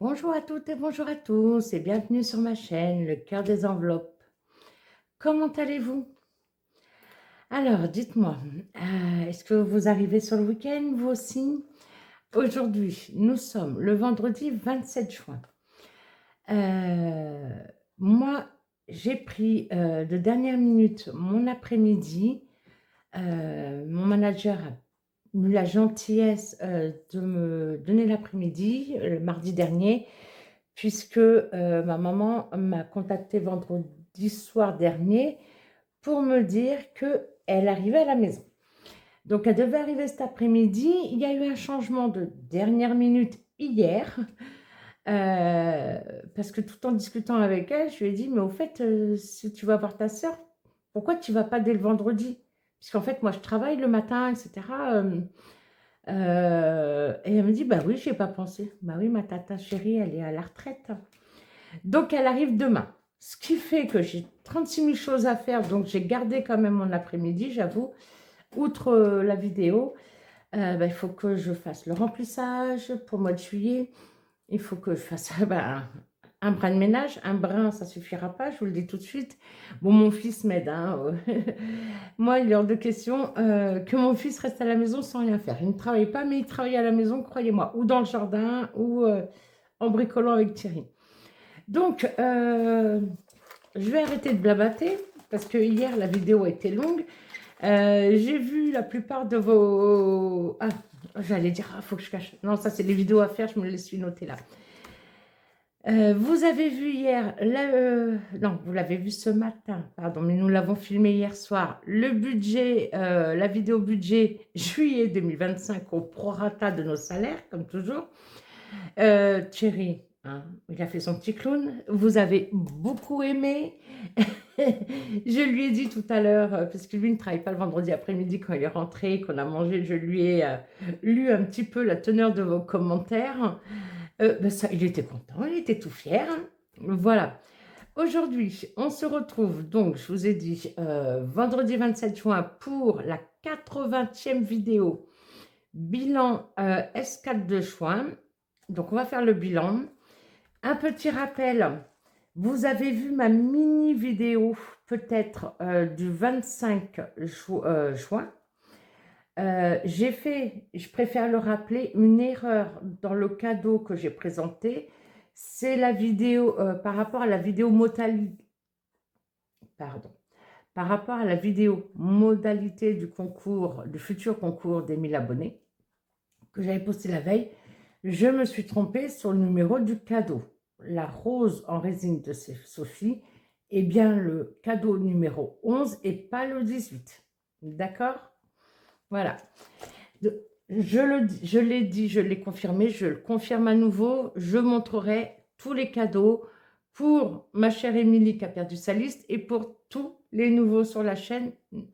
Bonjour à toutes et bonjour à tous et bienvenue sur ma chaîne, le cœur des enveloppes. Comment allez-vous? Alors, dites-moi, est-ce que vous arrivez sur le week-end, vous aussi? Aujourd'hui, nous sommes le vendredi 27 juin. Euh, Moi, j'ai pris de dernière minute mon après-midi. Mon manager a eu la gentillesse de me donner l'après-midi, le mardi dernier, puisque ma maman m'a contacté vendredi soir dernier pour me dire qu'elle arrivait à la maison. Donc, elle devait arriver cet après-midi. Il y a eu un changement de dernière minute hier, euh, parce que tout en discutant avec elle, je lui ai dit, mais au fait, si tu vas voir ta sœur, pourquoi tu ne vas pas dès le vendredi? Puisqu'en fait, moi, je travaille le matin, etc. Et elle me dit, bah oui, j'y ai pas pensé. Bah oui, ma tata chérie, elle est à la retraite. Donc, elle arrive demain. Ce qui fait que j'ai 36 000 choses à faire. Donc, j'ai gardé quand même mon après-midi, j'avoue. Outre la vidéo, il faut que je fasse le remplissage pour le mois de juillet. Il faut que je fasse un brin de ménage. Un brin, ça ne suffira pas, je vous le dis tout de suite. Bon, mon fils m'aide. Moi, il est hors de question que mon fils reste à la maison sans rien faire. Il ne travaille pas, mais il travaille à la maison, croyez-moi. Ou dans le jardin, ou en bricolant avec Thierry. Donc, je vais arrêter de blabater parce que hier, la vidéo était longue. J'ai vu la plupart de vos... Ah, j'allais dire, il faut que je cache. Non, ça, c'est les vidéos à faire, je me les suis notées là. Vous avez vu hier, non, vous l'avez vu ce matin, pardon, mais nous l'avons filmé hier soir, le budget, la vidéo budget juillet 2025 au prorata de nos salaires, comme toujours. Thierry, hein, il a fait son petit clown. Vous avez beaucoup aimé. Je lui ai dit tout à l'heure, parce que lui ne travaille pas le vendredi après-midi quand il est rentré, qu'on a mangé, je lui ai lu un petit peu la teneur de vos commentaires. Ça, il était content, il était tout fier. Voilà. Aujourd'hui, on se retrouve, donc, je vous ai dit, vendredi 27 juin pour la 80e vidéo bilan S4 de juin. Donc, on va faire le bilan. Un petit rappel, vous avez vu ma mini vidéo peut-être du 25 juin. J'ai fait, je préfère le rappeler, une erreur dans le cadeau que j'ai présenté. C'est la vidéo par rapport à la vidéo pardon, par rapport à la vidéo modalité du concours, du futur concours des 1000 abonnés que j'avais posté la veille. Je me suis trompée sur le numéro du cadeau. La rose en résine de Sophie est bien le cadeau numéro 11 et pas le 18. D'accord? Voilà. Je l'ai dit, je l'ai confirmé, je le confirme à nouveau. Je montrerai tous les cadeaux pour ma chère Émilie qui a perdu sa liste et pour tous les nouveaux sur la chaîne.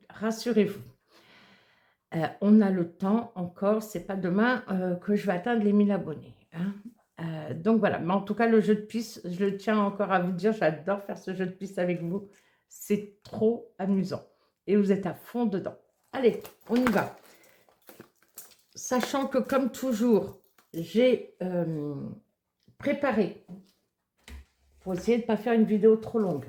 Rassurez-vous. On a le temps encore, c'est pas demain que je vais atteindre les 1000 abonnés. Hein. Donc voilà, mais en tout cas, le jeu de piste, je le tiens encore à vous dire, j'adore faire ce jeu de piste avec vous. C'est trop amusant. Et vous êtes à fond dedans. Allez, on y va. Sachant que, comme toujours, j'ai préparé, pour essayer de ne pas faire une vidéo trop longue,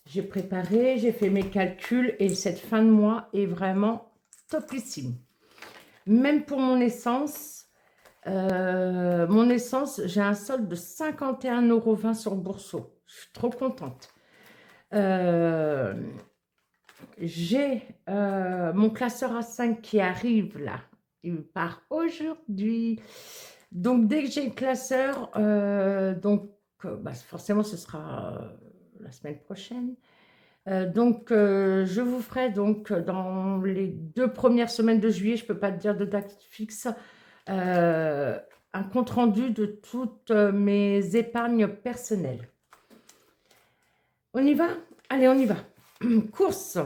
j'ai préparé, j'ai fait mes calculs et cette fin de mois est vraiment topissime. Même pour mon essence, j'ai un solde de 51,20 € sur Bourseau. Je suis trop contente. J'ai mon classeur A5 qui arrive là. Il part aujourd'hui. Donc, dès que j'ai le classeur, forcément, ce sera la semaine prochaine. Je vous ferai donc dans les 2 premières semaines de juillet, je ne peux pas te dire de date fixe, un compte-rendu de toutes mes épargnes personnelles. On y va? Allez, on y va. Course.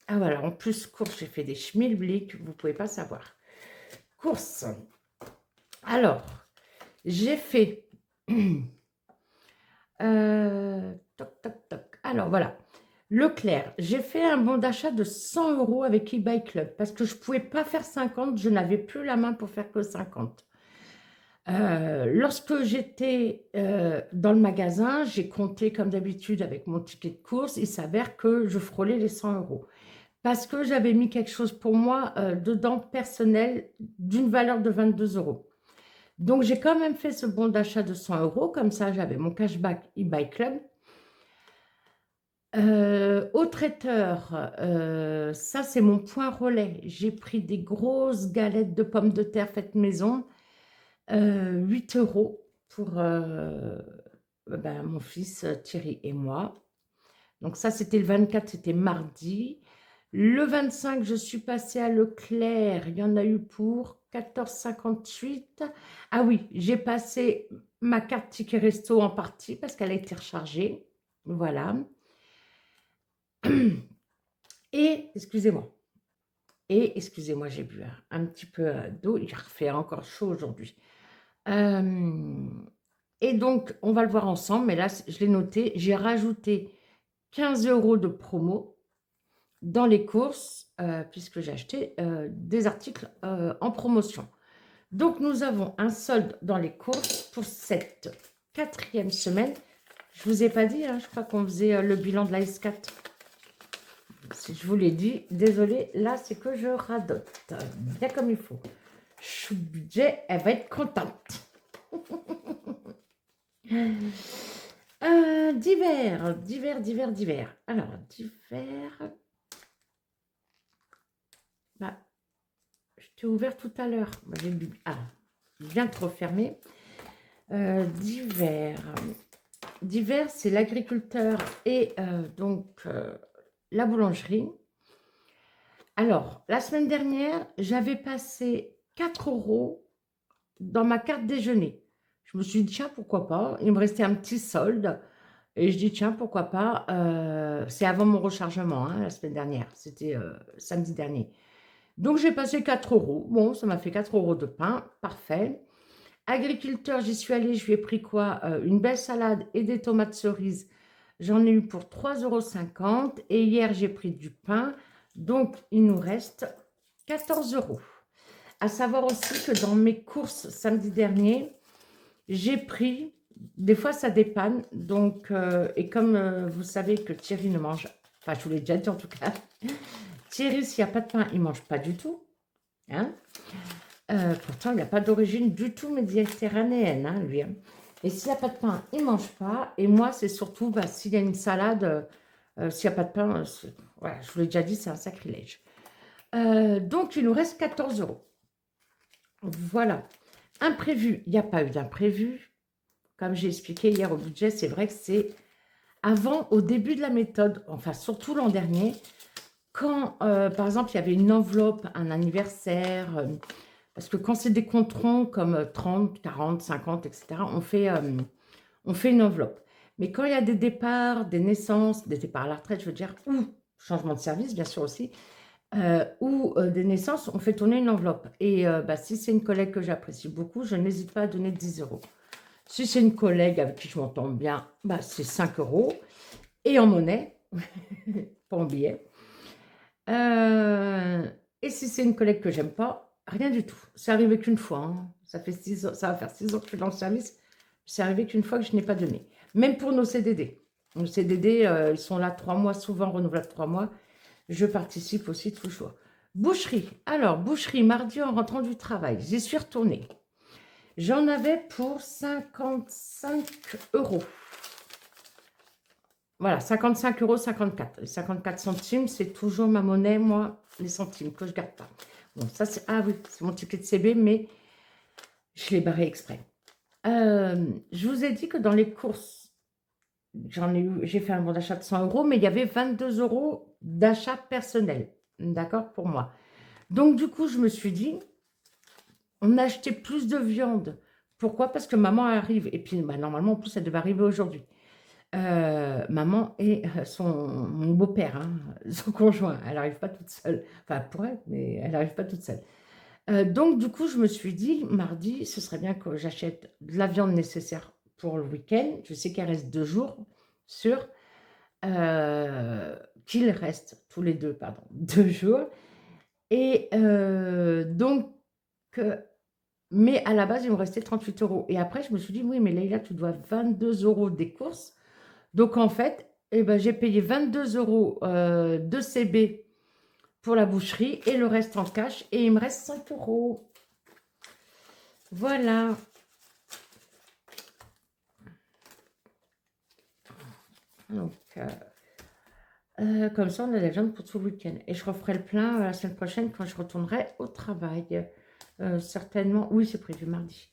Ah voilà, en plus, course, j'ai fait des schmilblick, vous ne pouvez pas savoir. Course. Alors, j'ai fait... toc, toc, toc. Alors, voilà. Leclerc, j'ai fait un bon d'achat de 100 € avec eBay Club parce que je ne pouvais pas faire 50, je n'avais plus la main pour faire que 50. Lorsque j'étais dans le magasin, j'ai compté comme d'habitude avec mon ticket de course. Il s'avère que je frôlais les 100 euros. Parce que j'avais mis quelque chose pour moi dedans personnel d'une valeur de 22 euros. Donc j'ai quand même fait ce bon d'achat de 100 euros. Comme ça, j'avais mon cashback eBay Club. Au traiteur, ça c'est mon point relais. J'ai pris des grosses galettes de pommes de terre faites maison, 8 euros pour ben, mon fils Thierry et moi. Donc ça c'était le 24, c'était mardi. Le 25, je suis passée à Leclerc. Il y en a eu pour 14,58. Ah oui, j'ai passé ma carte ticket resto en partie parce qu'elle a été rechargée. Voilà. Excusez-moi. Excusez-moi, j'ai bu un petit peu d'eau. Il refait encore chaud aujourd'hui. Et donc, on va le voir ensemble. Mais là, je l'ai noté. J'ai rajouté 15 euros de promo dans les courses, puisque j'ai acheté des articles en promotion. Donc, nous avons un solde dans les courses pour cette 4e semaine. Je ne vous ai pas dit, hein, je crois qu'on faisait le bilan de la S4. Si je vous l'ai dit, désolé, là, c'est que je radote. Bien comme il faut. Chou budget, elle va être contente. Divers. Alors, divers. Bah, je t'ai ouvert tout à l'heure. Bah, j'ai bu. Ah, je viens de refermer. Divers. Divers, c'est l'agriculteur et donc la boulangerie. Alors, la semaine dernière, j'avais passé 4 euros dans ma carte déjeuner. Je me suis dit, tiens, pourquoi pas. Il me restait un petit solde. Et je dis, tiens, pourquoi pas. C'est avant mon rechargement, hein, la semaine dernière. C'était samedi dernier. Donc, j'ai passé 4 euros. Bon, ça m'a fait 4 euros de pain. Parfait. Agriculteur, j'y suis allée. Je lui ai pris quoi? Une belle salade et des tomates cerises. J'en ai eu pour 3,50 €. Et hier, j'ai pris du pain. Donc, il nous reste 14 euros. À savoir aussi que dans mes courses samedi dernier, j'ai pris, des fois ça dépanne, donc, et comme vous savez que Thierry ne mange, enfin je vous l'ai déjà dit en tout cas, Thierry s'il n'y a pas de pain, il ne mange pas du tout. Hein. Pourtant, il n'a pas d'origine du tout méditerranéenne, hein, lui. Hein. Et s'il n'y a pas de pain, il ne mange pas. Et moi, c'est surtout, bah, s'il y a une salade, s'il n'y a pas de pain, voilà, je vous l'ai déjà dit, c'est un sacrilège. Donc, il nous reste 14 euros. Voilà. Imprévu, il n'y a pas eu d'imprévu. Comme j'ai expliqué hier au budget, c'est vrai que c'est avant, au début de la méthode, enfin surtout l'an dernier, quand, par exemple, il y avait une enveloppe, un anniversaire, parce que quand c'est des comptes ronds comme 30, 40, 50, etc., on fait une enveloppe. Mais quand il y a des départs, des naissances, des départs à la retraite, je veux dire, ou changement de service, bien sûr aussi, ou des naissances, on fait tourner une enveloppe. Et bah, si c'est une collègue que j'apprécie beaucoup, je n'hésite pas à donner 10 euros. Si c'est une collègue avec qui je m'entends bien, bah, c'est 5 euros. Et en monnaie, pas en billet. Et si c'est une collègue que j'aime pas, rien du tout. C'est arrivé qu'une fois. Hein. Ça va faire 6 ans que je suis dans le service. C'est arrivé qu'une fois que je n'ai pas donné. Même pour nos CDD. Nos CDD, ils sont là 3 mois, souvent renouvelables 3 mois. Je participe aussi toujours. Boucherie. Alors, boucherie, mardi en rentrant du travail. J'y suis retournée. J'en avais pour 55 euros. Voilà, 55 euros 54. Les 54 centimes, c'est toujours ma monnaie, moi, les centimes que je ne garde pas. Bon, ça, c'est... Ah oui, c'est mon ticket de CB, mais je l'ai barré exprès. Je vous ai dit que dans les courses, j'ai fait un bon d'achat de 100 euros, mais il y avait 22 euros d'achat personnel. D'accord, pour moi. Donc, du coup, je me suis dit, on a acheté plus de viande. Pourquoi? Parce que maman arrive. Et puis, bah, normalement, en plus, elle devait arriver aujourd'hui. Maman et mon beau-père, hein, son conjoint. Elle n'arrive pas toute seule. Enfin, pour elle, mais elle n'arrive pas toute seule. Donc, du coup, je me suis dit, mardi, ce serait bien que j'achète de la viande nécessaire pour le week-end. Je sais qu'il reste 2 jours sur... qu'il reste tous les deux, pardon, 2 jours. Et donc, Mais à la base, il me restait 38 euros. Et après, je me suis dit, oui, mais Leïla, tu dois 22 euros des courses. Donc, en fait, eh ben, j'ai payé 22 euros de CB pour la boucherie et le reste en cash. Et il me reste 5 euros. Voilà. Donc, comme ça, on a la viande pour tout le week-end. Et je referai le plein la semaine prochaine quand je retournerai au travail. Certainement, oui, c'est prévu mardi.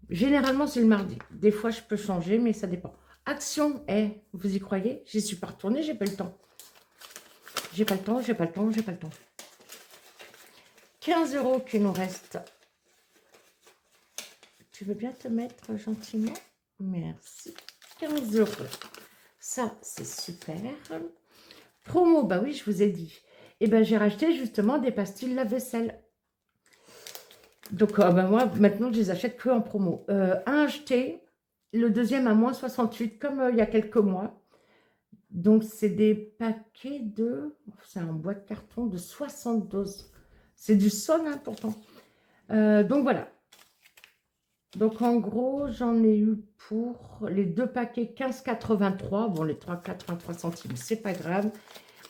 Généralement, c'est le mardi. Des fois, je peux changer, mais ça dépend. Action, vous y croyez? J'y suis pas retournée, j'ai pas le temps. J'ai pas le temps, j'ai pas le temps, j'ai pas le temps. 15 euros qui nous reste. Tu veux bien te mettre gentiment? Merci. 15 euros. Ça, c'est super. Promo, bah oui, je vous ai dit. Et ben j'ai racheté justement des pastilles lave-vaisselle. Donc, moi, maintenant, je les achète que en promo. Un acheté, le deuxième à moins 68, comme il y a quelques mois. Donc, c'est des paquets de... C'est un bois de carton de 60 doses. C'est du sol, hein, pourtant. Donc, voilà. Donc, en gros, j'en ai eu pour les deux paquets 15,83. Bon, les 3,83 centimes, c'est pas grave.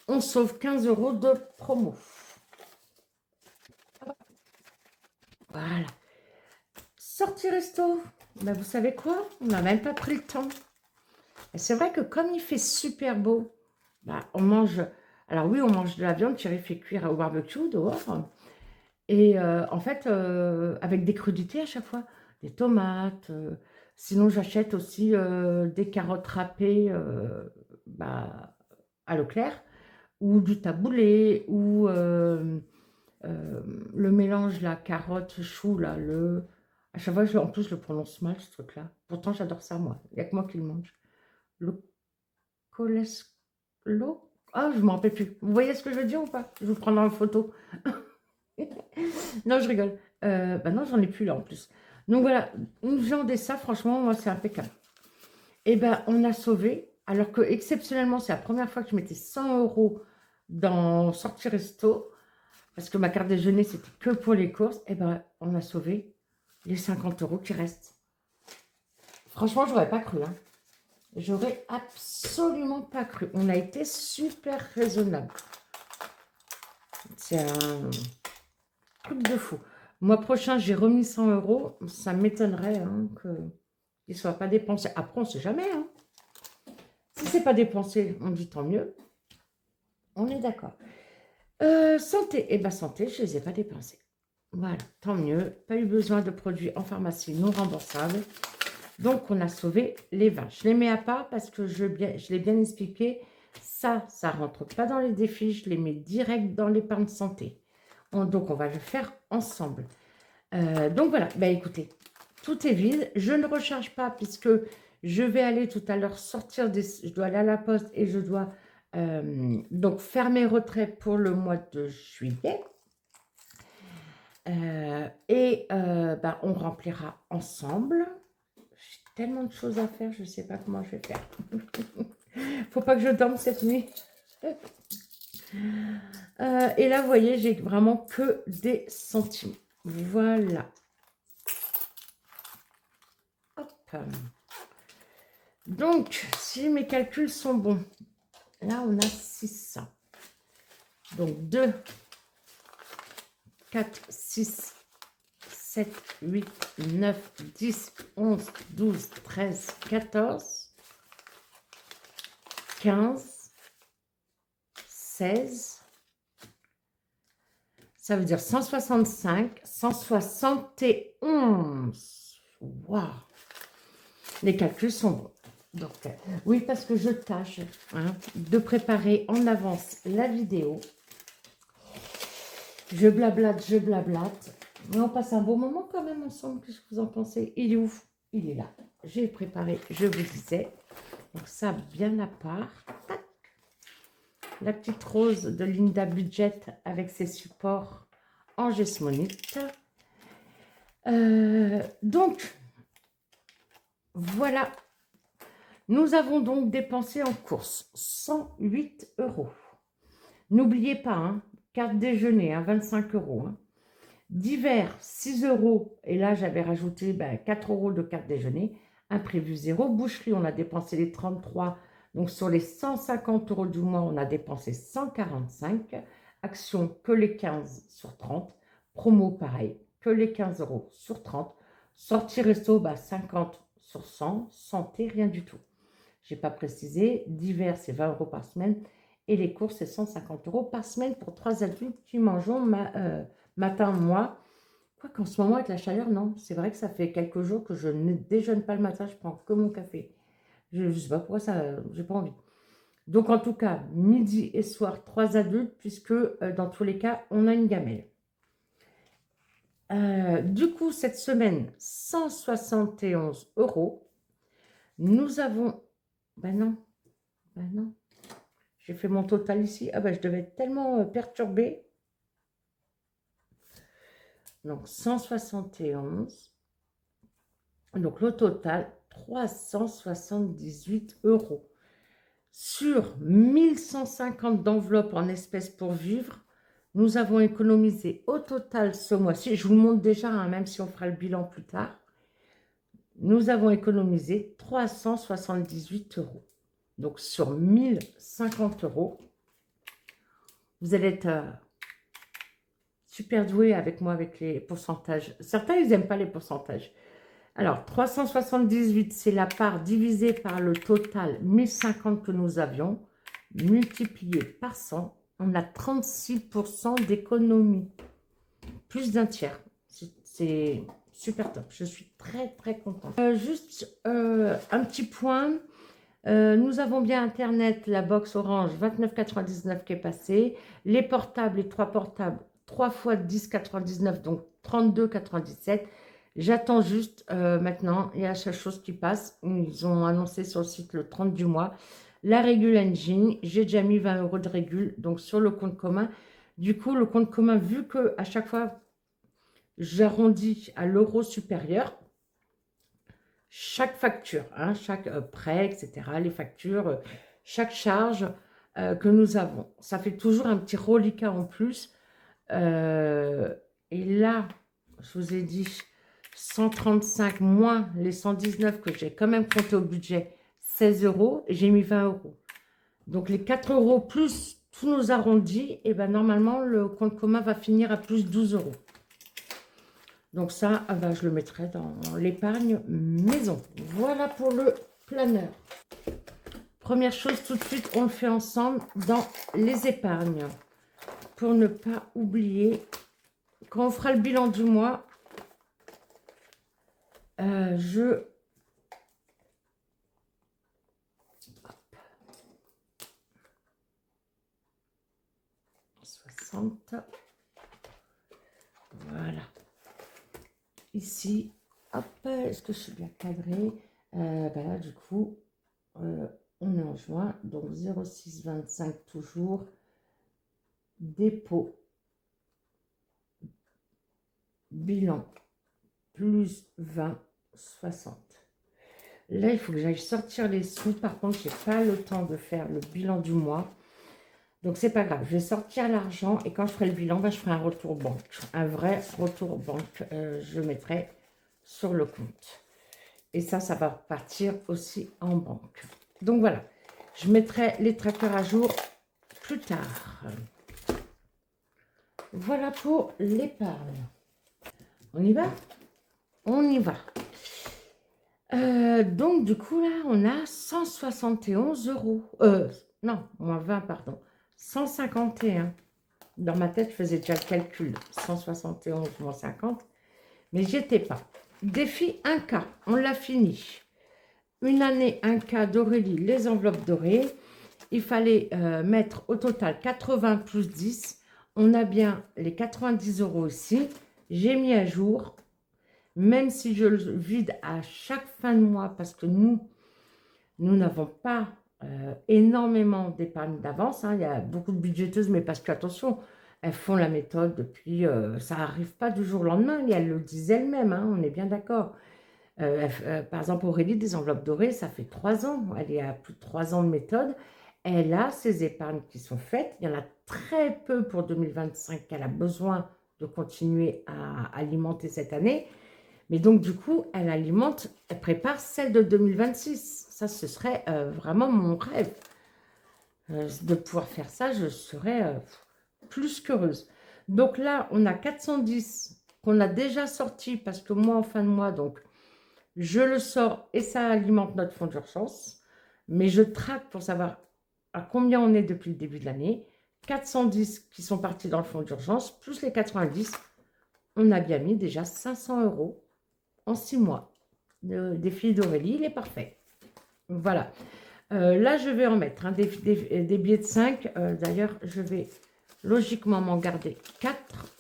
On sauve 15 euros de promo. Voilà. Sortie resto. Ben, vous savez quoi? On n'a même pas pris le temps. Et c'est vrai que comme il fait super beau, ben, on mange... Alors oui, on mange de la viande, Thierry fait cuire au barbecue dehors. Et en fait, avec des crudités à chaque fois. Des tomates. Sinon, j'achète aussi des carottes râpées à Leclerc. Ou du taboulé. Ou le mélange, la carotte, chou, là, à chaque fois, en plus, je le prononce mal, ce truc-là. Pourtant, j'adore ça, moi. Il n'y a que moi qui le mange. Le colesclo. Ah, je ne me rappelle plus. Vous voyez ce que je veux dire ou pas? Je vous prendrai en photo. Non, je rigole. Bah non, j'en ai plus là, en plus. Donc, voilà. Une viande et ça, franchement, moi, c'est impeccable. Et ben, on a sauvé. Alors que, exceptionnellement, c'est la première fois que je mettais 100 euros dans Sortie Resto. Parce que ma carte déjeuner, c'était que pour les courses. Et ben, on a sauvé les 50 euros qui restent. Franchement, j'aurais pas cru. Hein. J'aurais absolument pas cru. On a été super raisonnable. C'est un truc de fou. Mois prochain, j'ai remis 100 euros. Ça m'étonnerait hein, qu'il ne soit pas dépensé. Après, on ne sait jamais. Hein. Si ce n'est pas dépensé, on dit tant mieux. On est d'accord. Santé. Eh bien, santé, je ne les ai pas dépensés. Voilà, tant mieux. Pas eu besoin de produits en pharmacie non remboursables. Donc, on a sauvé les 20. Je les mets à part parce que je l'ai bien expliqué. Ça ne rentre pas dans les défis. Je les mets direct dans l'épargne santé. Donc, on va le faire ensemble. Donc, voilà. Ben, écoutez, tout est vide. Je ne recharge pas puisque je vais aller tout à l'heure sortir je dois aller à la poste et je dois donc faire mes retraits pour le mois de juillet. Ben, on remplira ensemble. J'ai tellement de choses à faire, je ne sais pas comment je vais faire. Faut pas que je dorme cette nuit. Et là, vous voyez, j'ai vraiment que des centimes. Voilà. Hop. Donc, si mes calculs sont bons, là, on a 600. Donc, 2, 4, 6, 7, 8, 9, 10, 11, 12, 13, 14, 15, 16. Ça veut dire 165, 171. Waouh! Les calculs sont bons. Donc, oui, parce que je tâche de préparer en avance la vidéo. Je blablate. Mais on passe un bon moment quand même ensemble. Qu'est-ce que vous en pensez? Il est où? Il est là. J'ai préparé, je vous disais. Donc ça, bien à part. Tac. La petite rose de Linda Budget avec ses supports en gesmonite. Donc, voilà. Nous avons donc dépensé en course 108 euros. N'oubliez pas, hein, carte déjeuner, 25 euros. Hein. Divers, 6 euros. Et là, j'avais rajouté 4 euros de carte déjeuner. Imprévu 0. Boucherie, on a dépensé les 33. Donc, sur les 150 euros du mois, on a dépensé 145. Action, que les 15 sur 30. Promo, pareil, que les 15 euros sur 30. Sortie resto, 50 sur 100. Santé, rien du tout. Je n'ai pas précisé. Divers, c'est 20 euros par semaine. Et les courses, c'est 150 euros par semaine pour 3 adultes qui mangeons matin, moi. Quoi qu'en ce moment, avec la chaleur, non. C'est vrai que ça fait quelques jours que je ne déjeune pas le matin. Je prends que mon café. Je ne sais pas pourquoi ça, j'ai pas envie. Donc, en tout cas, midi et soir, 3 adultes, puisque dans tous les cas, on a une gamelle. Du coup, cette semaine, 171 euros. Nous avons... non. Non. J'ai fait mon total ici. Ah je devais être tellement perturbée. Donc, 171. Donc, le total, 378 euros. Sur 1150 d'enveloppes en espèces pour vivre, nous avons économisé au total ce mois-ci. Je vous le montre déjà, hein, même si on fera le bilan plus tard. Nous avons économisé 378 euros. Donc, sur 1050 euros, vous allez être super doué avec moi avec les pourcentages. Certains, ils n'aiment pas les pourcentages. Alors, 378, c'est la part divisée par le total 1050 que nous avions, multiplié par 100. On a 36% d'économie. Plus d'un tiers. C'est super top. Je suis très, très contente. Juste un petit point. Nous avons bien Internet, la box Orange 29,99 qui est passée. Les portables, les 3 portables, 3 fois 10,99, donc 32,97. J'attends juste maintenant, il y a la seule chose qui passe. Ils ont annoncé sur le site le 30 du mois. La régule engine, j'ai déjà mis 20 euros de régule, donc sur le compte commun. Du coup, le compte commun, vu que à chaque fois, j'arrondis à l'euro supérieur, chaque facture, hein, chaque prêt, etc., les factures, chaque charge que nous avons. Ça fait toujours un petit reliquat en plus. Et là, je vous ai dit 135 moins les 119 que j'ai quand même compté au budget, 16 euros, et j'ai mis 20 euros. Donc les 4 euros plus tous nos arrondis, et ben normalement le compte commun va finir à plus 12 euros. Donc ça, je le mettrai dans l'épargne maison. Voilà pour le planeur. Première chose, tout de suite, on le fait ensemble dans les épargnes. Pour ne pas oublier, quand on fera le bilan du mois, je... Hop. 60. Voilà. Ici, hop, est-ce que je suis bien cadrée? Là, du coup, on est en juin, donc 06,25 toujours. Dépôt, bilan, plus 20, 60. Là, il faut que j'aille sortir les sous. Par contre, je n'ai pas le temps de faire le bilan du mois. Donc, c'est pas grave. Je vais sortir l'argent et quand je ferai le bilan, je ferai un retour banque. Un vrai retour banque. Je mettrai sur le compte. Et ça va partir aussi en banque. Donc, voilà. Je mettrai les trackers à jour plus tard. Voilà pour l'épargne. On y va? On y va. Donc, du coup, là, on a 171 euros. Non, moins 20, pardon. 151. Dans ma tête, je faisais déjà le calcul. 171 moins 50. Mais j'y étais pas. Défi 1K. On l'a fini. Une année 1K d'Aurélie, les enveloppes dorées. Il fallait mettre au total 80 plus 10. On a bien les 90 euros ici. J'ai mis à jour. Même si je le vide à chaque fin de mois, parce que nous n'avons pas énormément d'épargne d'avance. Hein. Il y a beaucoup de budgéteuses, mais parce qu'attention, elles font la méthode depuis... ça n'arrive pas du jour au lendemain, et elles le disent elles-mêmes, hein, on est bien d'accord. Par exemple, Aurélie, des enveloppes dorées, ça fait 3 ans. Elle est à plus de 3 ans de méthode. Elle a ses épargnes qui sont faites. Il y en a très peu pour 2025 qu'elle a besoin de continuer à alimenter cette année. Mais donc, du coup, elle prépare celle de 2026. Ça, ce serait vraiment mon rêve. De pouvoir faire ça, je serais plus qu'heureuse. Donc là, on a 410 qu'on a déjà sorti parce que moi, en fin de mois, donc, je le sors et ça alimente notre fonds d'urgence. Mais je traque pour savoir à combien on est depuis le début de l'année. 410 qui sont partis dans le fonds d'urgence, plus les 90. On a bien mis déjà 500 € en 6 mois. Le défi d'Aurélie, il est parfait. Voilà. Là, je vais en mettre des billets de 5. D'ailleurs, je vais logiquement m'en garder 4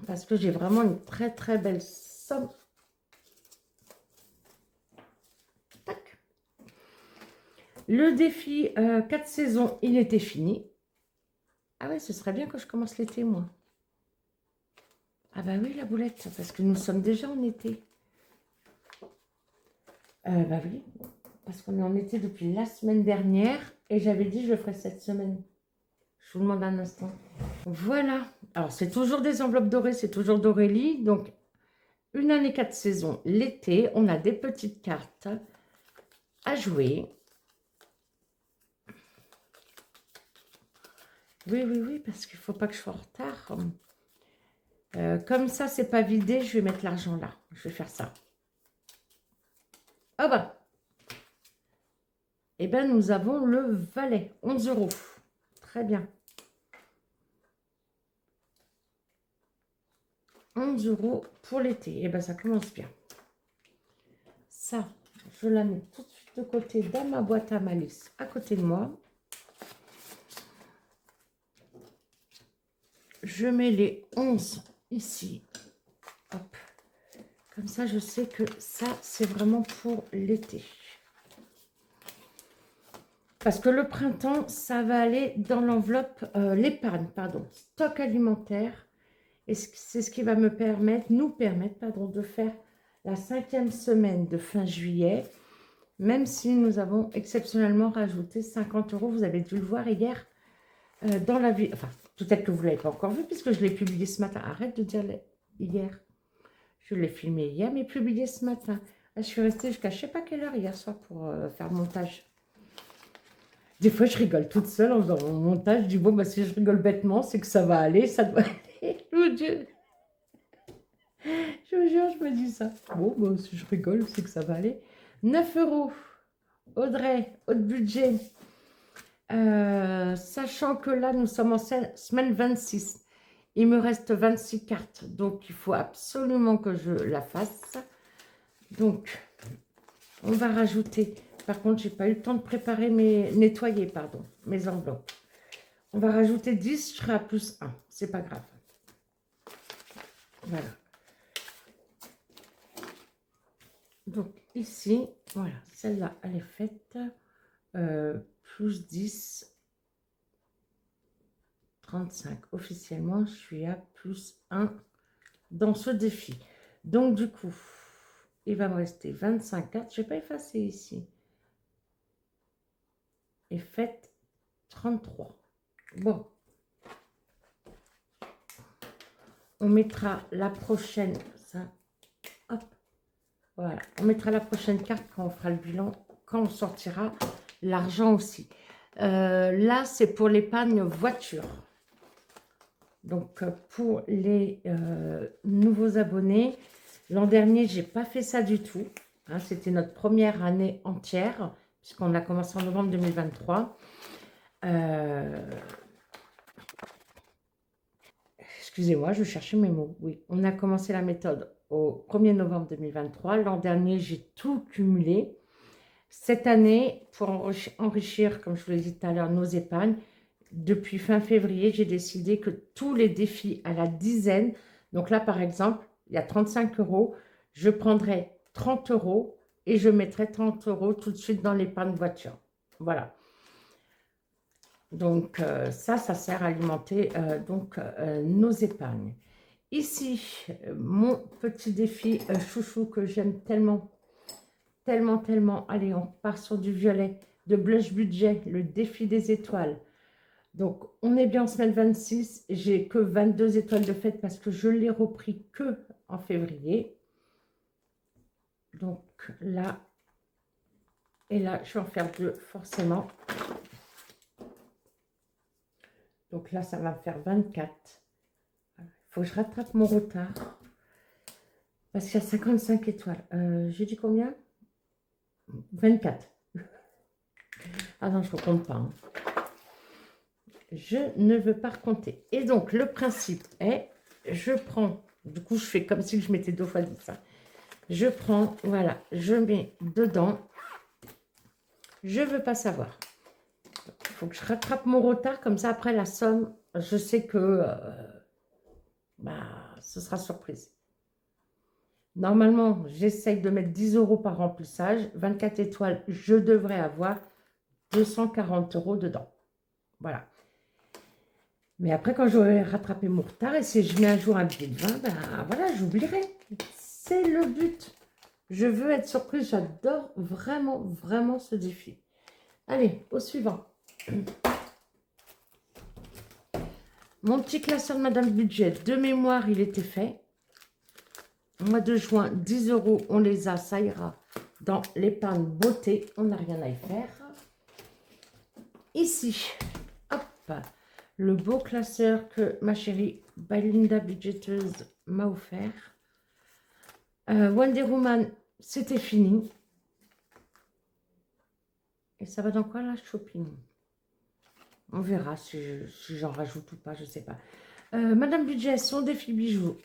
parce que j'ai vraiment une très très belle somme. Tac. Le défi 4 saisons, il était fini. Ah ouais, ce serait bien que je commence l'été, moi. Ah bah oui, la boulette, parce que nous sommes déjà en été. Bah oui, parce qu'on est en été depuis la semaine dernière et j'avais dit je le ferai cette semaine. Je vous demande un instant. Voilà. Alors, c'est toujours des enveloppes dorées, c'est toujours d'Aurélie. Donc, une année 4 saisons, l'été, on a des petites cartes à jouer. Oui, oui, oui, parce qu'il ne faut pas que je sois en retard. Comme ça, c'est pas vidé, je vais mettre l'argent là. Je vais faire ça. Ah bah. Eh bien, nous avons le valet, 11 €. Très bien. 11 € pour l'été. Eh bien, ça commence bien. Ça, je la mets tout de suite de côté dans ma boîte à malice, à côté de moi. Je mets les 11 ici. Hop. Comme ça, je sais que ça, c'est vraiment pour l'été. Parce que le printemps, ça va aller dans l'enveloppe, l'épargne, pardon, stock alimentaire. Et c'est ce qui va nous permettre, de faire la 5e semaine de fin juillet. Même si nous avons exceptionnellement rajouté 50 €. Vous avez dû le voir hier dans la vie. Enfin, peut-être que vous ne l'avez pas encore vu puisque je l'ai publié ce matin. Arrête de dire hier. Je l'ai filmé hier, mais publié ce matin. Je suis restée jusqu'à je ne sais pas quelle heure hier soir pour faire le montage. Des fois, je rigole toute seule en faisant mon montage. Je dis, bon, bah, si je rigole bêtement, c'est que ça va aller, ça doit aller. Je vous jure, je me dis ça. Bon, bah, si je rigole, c'est que ça va aller. 9 €. Audrey, haut budget. Sachant que là, nous sommes en semaine 26. Il me reste 26 cartes. Donc, il faut absolument que je la fasse. Donc, on va rajouter... Par contre, j'ai pas eu le temps de préparer nettoyer, pardon, mes enveloppes. On va rajouter 10, je serai à plus 1. C'est pas grave. Voilà. Donc, ici, voilà, celle-là, elle est faite. Plus 10, 35. Officiellement, je suis à plus 1 dans ce défi. Donc, du coup, il va me rester 25 cartes. Je n'ai pas effacé ici. Et faites 33. Bon. On mettra la prochaine. Ça. Hop. Voilà. On mettra la prochaine carte quand on fera le bilan. Quand on sortira l'argent aussi. Là, c'est pour l'épargne voiture. Donc, pour les nouveaux abonnés, l'an dernier, je n'ai pas fait ça du tout. Hein, c'était notre première année entière, puisqu'on a commencé en novembre 2023. Excusez-moi, je cherchais mes mots. Oui, on a commencé la méthode au 1er novembre 2023. L'an dernier, j'ai tout cumulé. Cette année, pour enrichir, comme je vous l'ai dit tout à l'heure, nos épargnes, depuis fin février, j'ai décidé que tous les défis à la dizaine, donc là par exemple, il y a 35 €, je prendrai 30 € et je mettrai 30 € tout de suite dans l'épargne voiture. Voilà. Donc ça sert à alimenter nos épargnes. Ici, mon petit défi chouchou que j'aime tellement, tellement, tellement. Allez, on part sur du violet, de blush budget, le défi des étoiles. Donc, on est bien en semaine 26. J'ai que 22 étoiles de fête parce que je l'ai repris que en février. Donc là, et là, je vais en faire 2 forcément. Donc là, ça va me faire 24. Il faut que je rattrape mon retard. Parce qu'il y a 55 étoiles. J'ai dit combien? 24. Ah non, je ne compte pas. Hein. Je ne veux pas recompter. Et donc, le principe est, je prends, du coup, je fais comme si je mettais 2 fois 10. Hein. Je prends, voilà, je mets dedans. Je ne veux pas savoir. Il faut que je rattrape mon retard, comme ça, après la somme, je sais que ce sera surprise. Normalement, j'essaye de mettre 10 € par remplissage. 24 étoiles, je devrais avoir 240 € dedans. Voilà. Mais après, quand j'aurai rattrapé mon retard, et si je mets un jour un billet de 20, voilà, j'oublierai. C'est le but. Je veux être surprise. J'adore vraiment, vraiment ce défi. Allez, au suivant. Mon petit classeur de Madame Budget, de mémoire, il était fait. Mois de juin, 10 €, on les a, ça ira dans l'épargne beauté. On n'a rien à y faire. Ici, hop, le beau classeur que ma chérie Belinda Budgeteuse m'a offert. Wonder Woman, c'était fini. Et ça va dans quoi là? Shopping. On verra si j'en rajoute ou pas, je sais pas. Madame Budget, son défi bijoux.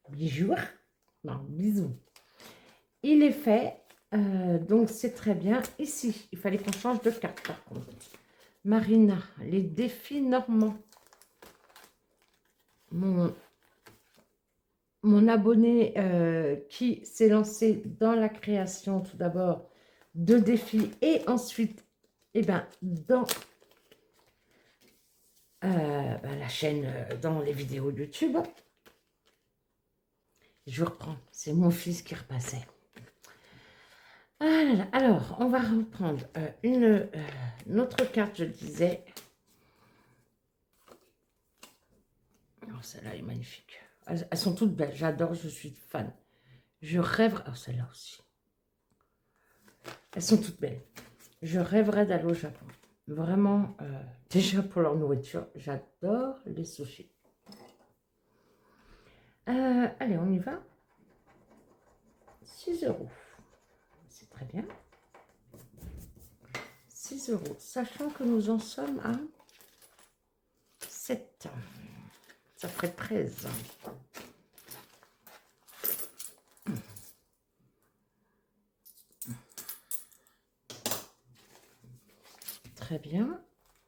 Bijoux? Non, bisous. Il est fait. Donc c'est très bien. Ici, il fallait qu'on change de carte par contre. Marina, les défis normands. Mon abonné qui s'est lancé dans la création tout d'abord de défis et ensuite dans la chaîne, dans les vidéos YouTube. Je reprends, c'est mon fils qui repassait. Ah là là. Alors, on va reprendre une autre carte, je disais. Oh, celle-là est magnifique. Elles sont toutes belles, j'adore, je suis fan. Je rêverais... Oh, celle-là aussi. Elles sont toutes belles. Je rêverais d'aller au Japon. Vraiment, déjà pour leur nourriture, j'adore les sushis. Allez, on y va. 6 €. C'est très bien. 6 €. Sachant que nous en sommes à 7. Ça ferait 13. Très bien.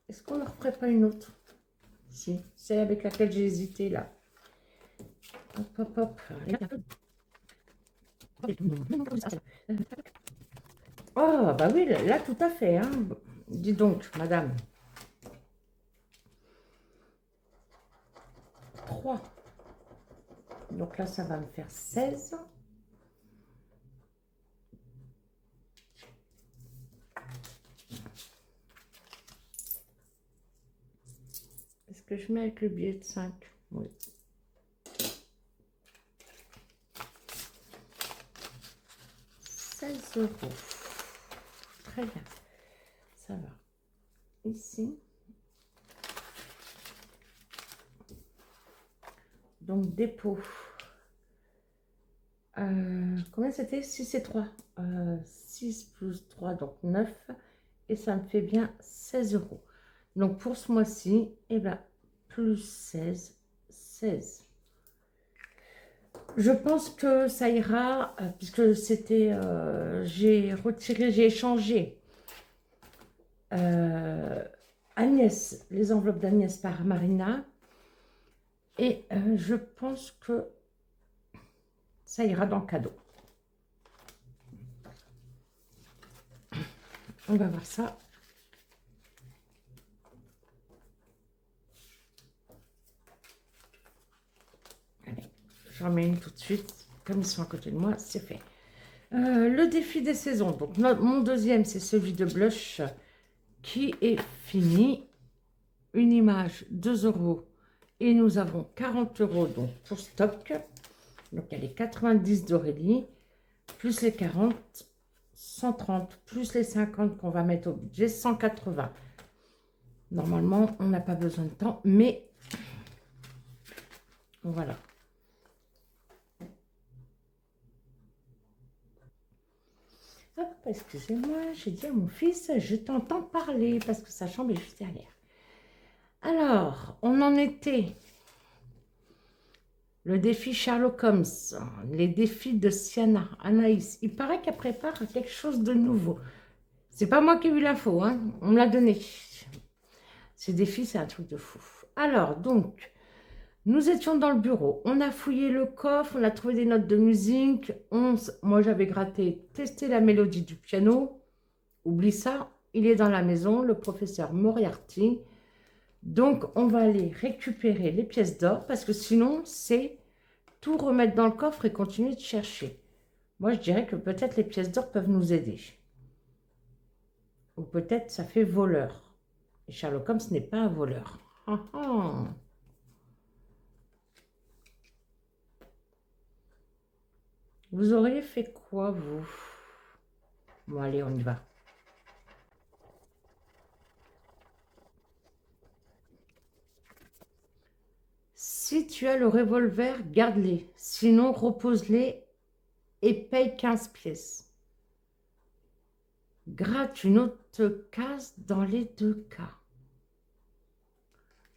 Est-ce qu'on ne referait pas une autre? Si, celle avec laquelle j'ai hésité là. Hop, hop, hop. Oh, bah oui, là, tout à fait. Hein. Dis donc, madame. 3. Donc là, ça va me faire 16. Est-ce que je mets avec le billet de 5? Oui. €. Très bien. Ça va. Ici. Donc, dépôt. Combien c'était? 6 et 3. 6 plus 3, donc 9. Et ça me fait bien 16 €. Donc, pour ce mois-ci, plus 16, 16. Je pense que ça ira, puisque c'était, j'ai retiré, j'ai échangé Agnès, les enveloppes d'Agnès par Marina. Et je pense que ça ira dans le cadeau. On va voir ça. Allez, j'en mets une tout de suite. Comme ils sont à côté de moi, c'est fait. Le défi des saisons. Donc, mon deuxième, c'est celui de blush qui est fini. Une image, 2 euros. Et nous avons 40 euros donc, pour stock. Donc, il y a les 90 d'Aurélie, plus les 40, 130, plus les 50 qu'on va mettre au budget, 180. Normalement, on n'a pas besoin de temps, mais voilà. Hop, excusez-moi, j'ai dit à mon fils, je t'entends parler, parce que sa chambre est juste derrière. Alors, on en était... Le défi Sherlock Holmes, les défis de Sienna, Anaïs. Il paraît qu'elle prépare quelque chose de nouveau. C'est pas moi qui ai eu l'info, hein. On me l'a donné. Ces défis, c'est un truc de fou. Alors, donc, nous étions dans le bureau. On a fouillé le coffre, on a trouvé des notes de musique. Moi, j'avais gratté, testé la mélodie du piano. Oublie ça, il est dans la maison, le professeur Moriarty. Donc, on va aller récupérer les pièces d'or parce que sinon, c'est tout remettre dans le coffre et continuer de chercher. Moi, je dirais que peut-être les pièces d'or peuvent nous aider. Ou peut-être ça fait voleur. Et Sherlock Holmes n'est pas un voleur. Ah, ah. Vous auriez fait quoi, vous? Bon, allez, on y va. Si tu as le revolver, garde-les. Sinon, repose-les et paye 15 pièces. Gratte une autre case dans les 2 cas.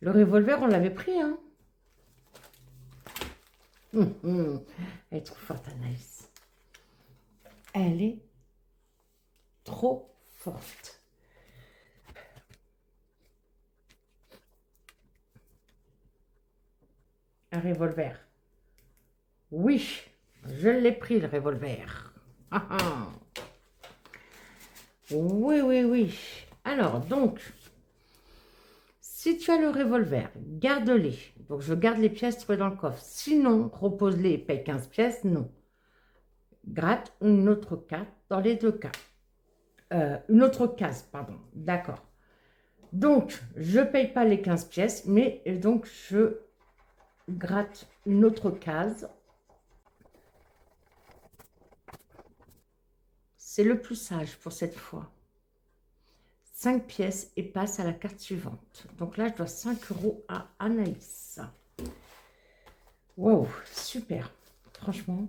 Le revolver, on l'avait pris, hein. Elle est trop forte, Anaïs. Elle est trop forte. Un revolver. Oui, je l'ai pris, le revolver. Ah, ah. Oui, oui, oui. Alors, donc, si tu as le revolver, garde-les. Donc, je garde les pièces trouvées dans le coffre. Sinon, repose-les et paye 15 pièces. Non. Gratte une autre carte dans les 2 cas. Une autre case, pardon. D'accord. Donc, je ne paye pas les 15 pièces, mais donc, je gratte une autre case. C'est le plus sage pour cette fois. 5 pièces et passe à la carte suivante. Donc là, je dois 5 euros à Anaïs. Wow, super. Franchement,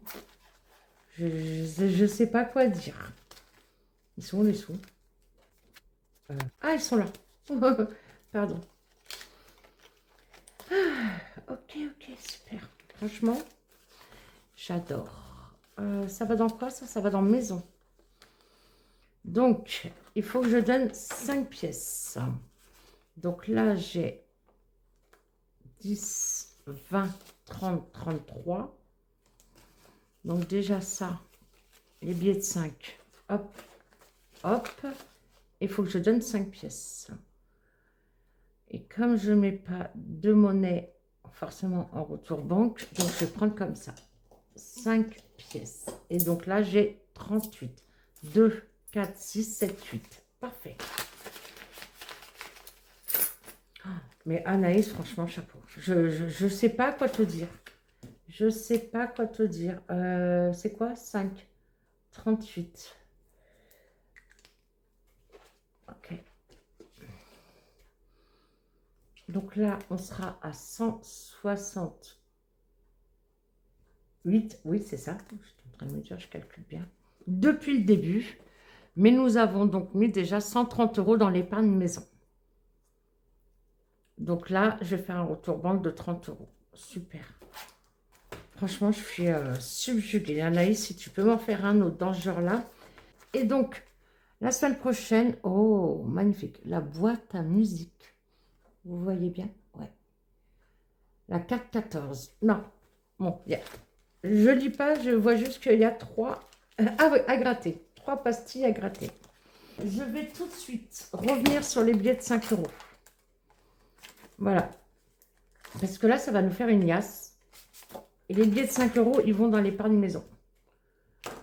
je ne sais pas quoi dire. Ils sont où les sous? Ah, ils sont là. Pardon. Ok, super. Franchement, j'adore. Ça va dans quoi, ça? Ça va dans maison. Donc, il faut que je donne 5 pièces. Donc là, j'ai 10, 20, 30, 33. Donc déjà ça, les billets de 5. Hop, hop. Il faut que je donne 5 pièces. Et comme je ne mets pas de monnaie forcément en retour banque, donc je vais prendre comme ça. 5 pièces. Et donc là, j'ai 38. 2, 4, 6, 7, 8. Parfait. Mais Anaïs, franchement, chapeau. Je sais pas quoi te dire. Je sais pas quoi te dire. C'est quoi? 5. 38. Ok. Donc là, on sera à 168. Oui, c'est ça. Je suis en train de me dire, je calcule bien. Depuis le début. Mais nous avons donc mis déjà 130 euros dans l'épargne maison. Donc là, je vais faire un retour banque de 30 euros. Super. Franchement, je suis subjuguée. Anaïs, si tu peux m'en faire un autre dans ce genre-là. Et donc, la semaine prochaine, oh, magnifique, la boîte à musique. Vous voyez bien? Ouais. La carte 14. Non. Bon, je lis pas, je vois juste qu'il y a 3 à gratter. 3 pastilles à gratter. Je vais tout de suite revenir sur les billets de 5 euros. Voilà. Parce que là, ça va nous faire une liasse. Et les billets de 5 euros, ils vont dans l'épargne maison.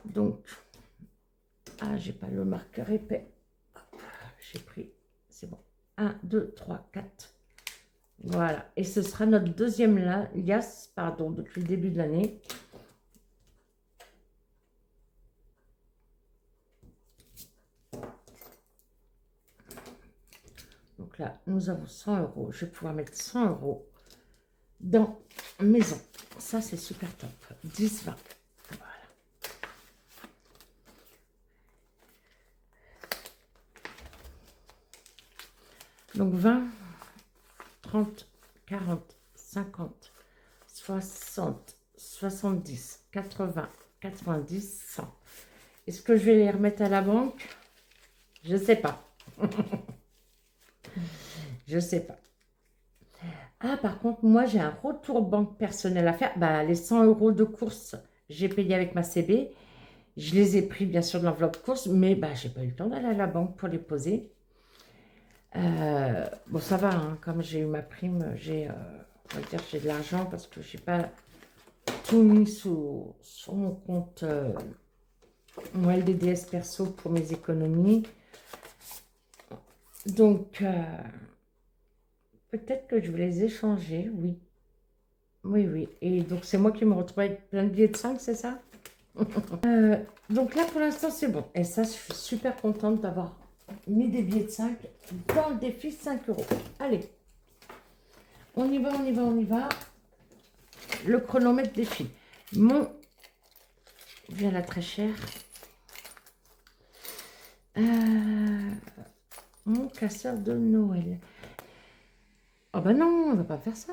Donc, ah, j'ai pas le marqueur épais. J'ai pris c'est bon. 1, 2, 3, 4. Voilà. Et ce sera notre deuxième liasse, pardon, depuis le début de l'année. Donc là, nous avons 100 euros. Je vais pouvoir mettre 100 euros dans maison. Ça, c'est super top. 10, 20. Voilà. Donc 20, 30, 40, 50, 60, 70, 80, 90, 100. Est-ce que je vais les remettre à la banque? Je ne sais pas. Je ne sais pas. Ah, par contre, moi, j'ai un retour banque personnel à faire. Bah, les 100 euros de course, j'ai payé avec ma CB. Je les ai pris, bien sûr, de l'enveloppe course, mais bah, j'ai pas eu le temps d'aller à la banque pour les poser. Bon, ça va, hein, comme j'ai eu ma prime, on va dire, j'ai de l'argent parce que j'ai pas tout mis sur mon compte mon LDDS perso pour mes économies. Donc, peut-être que je vais les échanger, oui. Oui, oui. Et donc, c'est moi qui me retrouve avec plein de billets de 5, c'est ça? Donc là, pour l'instant, c'est bon. Et ça, je suis super contente d'avoir mis des billets de 5 dans le défi 5 euros. Allez, on y va, on y va, on y va. Le chronomètre défi. Mon, voilà, très cher. Mon casseur de Noël. Oh ben non, on va pas faire ça.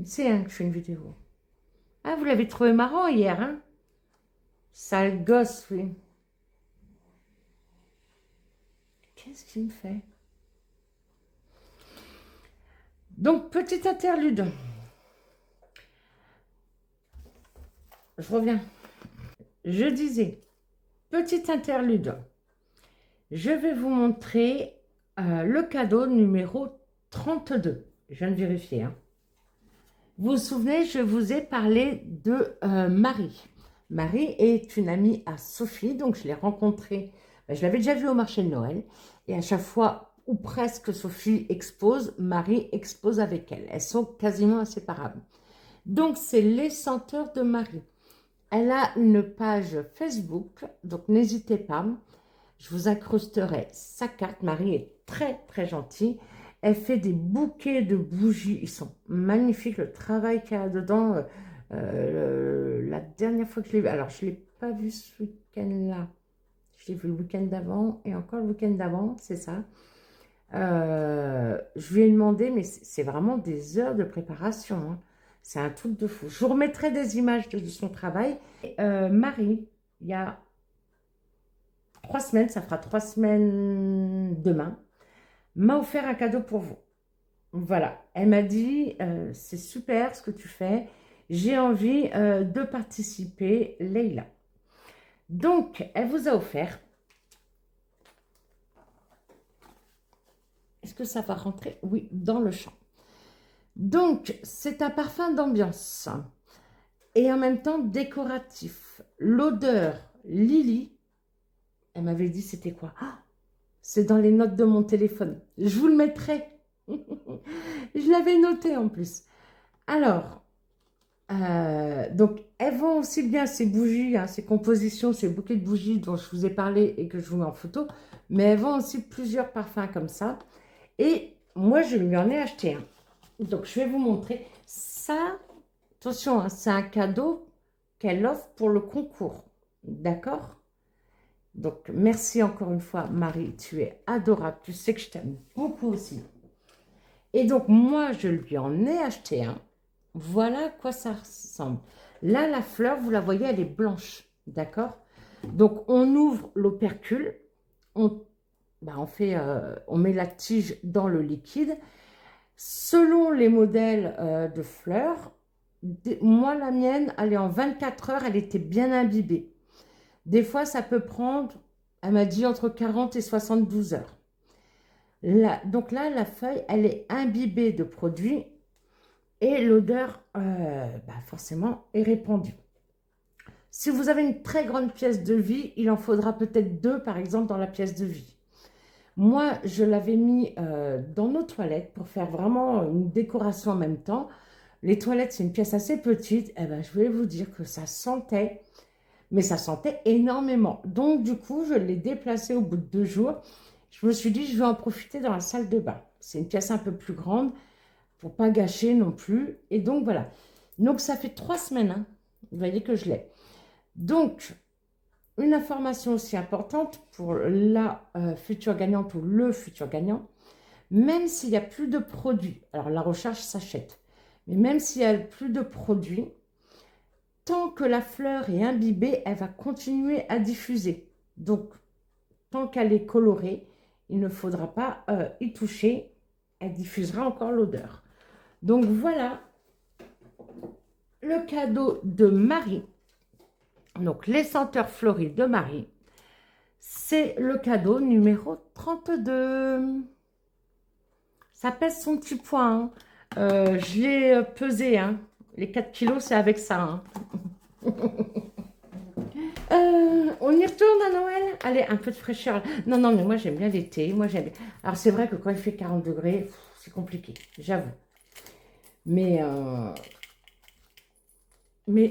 C'est que je fais une vidéo. Ah, vous l'avez trouvé marrant hier, hein? Sale gosse, oui. Qu'est-ce qu'il me fait? Donc, petite interlude. Je reviens. Je disais, petite interlude. Je vais vous montrer le cadeau numéro 32. Je viens de vérifier. Hein. Vous vous souvenez, je vous ai parlé de Marie. Marie est une amie à Sophie, donc je l'ai rencontrée. Je l'avais déjà vue au marché de Noël. Et à chaque fois, ou presque, Sophie expose, Marie expose avec elle. Elles sont quasiment inséparables. Donc, c'est les senteurs de Marie. Elle a une page Facebook, donc n'hésitez pas. Je vous incrusterai sa carte. Marie est très, très gentille. Elle fait des bouquets de bougies. Ils sont magnifiques. Le travail qu'il y a dedans. La dernière fois que je l'ai vu. Alors, je ne l'ai pas vu ce week-end-là. Je l'ai vu le week-end d'avant. Et encore le week-end d'avant, c'est ça. Je lui ai demandé, mais c'est vraiment des heures de préparation. Hein. C'est un truc de fou. Je vous remettrai des images de son travail. Marie, il y a 3 semaines, ça fera 3 semaines demain, m'a offert un cadeau pour vous. Voilà, elle m'a dit, c'est super ce que tu fais, j'ai envie de participer, Leïla. Donc, elle vous a offert, est-ce que ça va rentrer? Oui, dans le champ. Donc, c'est un parfum d'ambiance et en même temps décoratif. L'odeur Lily, elle m'avait dit c'était quoi? Ah, c'est dans les notes de mon téléphone. Je vous le mettrai. Je l'avais noté en plus. Alors, donc, elles vont aussi bien ces bougies, hein, ces compositions, ces bouquets de bougies dont je vous ai parlé et que je vous mets en photo, mais elles vendent aussi plusieurs parfums comme ça. Et moi, je lui en ai acheté un. Donc, je vais vous montrer. Ça, attention, hein, c'est un cadeau qu'elle offre pour le concours. D'accord? Donc, merci encore une fois, Marie. Tu es adorable. Tu sais que je t'aime beaucoup aussi. Et donc, moi, je lui en ai acheté un. Voilà à quoi ça ressemble. Là, la fleur, vous la voyez, elle est blanche. D'accord? Donc, on ouvre l'opercule. On met la tige dans le liquide. Selon les modèles de fleurs, moi, la mienne, elle est en 24 heures, elle était bien imbibée. Des fois, ça peut prendre, elle m'a dit, entre 40 et 72 heures. Donc là, la feuille, elle est imbibée de produit et l'odeur, forcément, est répandue. Si vous avez une très grande pièce de vie, il en faudra peut-être 2, par exemple, dans la pièce de vie. Moi, je l'avais mis dans nos toilettes pour faire vraiment une décoration en même temps. Les toilettes, c'est une pièce assez petite. Eh ben, je voulais vous dire que ça sentait, mais ça sentait énormément. Donc, du coup, je l'ai déplacé au bout de 2 jours. Je me suis dit, je vais en profiter dans la salle de bain. C'est une pièce un peu plus grande pour pas gâcher non plus. Et donc, voilà. Donc, ça fait 3 semaines, hein. Vous voyez que je l'ai. Donc, une information aussi importante pour la future gagnante ou le futur gagnant, même s'il n'y a plus de produits, alors la recharge s'achète, mais même s'il n'y a plus de produits, tant que la fleur est imbibée, elle va continuer à diffuser. Donc, tant qu'elle est colorée, il ne faudra pas y toucher, elle diffusera encore l'odeur. Donc voilà le cadeau de Marie. Donc les senteurs fleuries de Marie. C'est le cadeau numéro 32. Ça pèse son petit poids, hein. Je l'ai pesé, hein. Les 4 kilos, c'est avec ça, hein. On y retourne à Noël? Allez, un peu de fraîcheur. Non, non, mais moi, j'aime bien l'été. Moi, j'aime bien. Alors, c'est vrai que quand il fait 40 degrés, c'est compliqué, j'avoue. Mais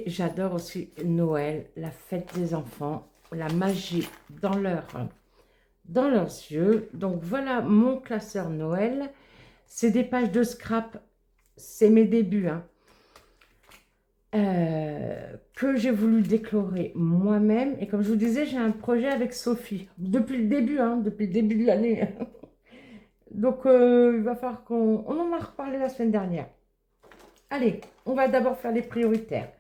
j'adore aussi Noël, la fête des enfants, la magie dans leurs yeux. Donc voilà mon classeur Noël. C'est des pages de scrap, c'est mes débuts, hein, que j'ai voulu décorer moi-même. Et comme je vous disais, j'ai un projet avec Sophie, depuis le début, hein, depuis le début de l'année. Donc il va falloir on en a reparlé la semaine dernière. Allez, on va d'abord faire les prioritaires.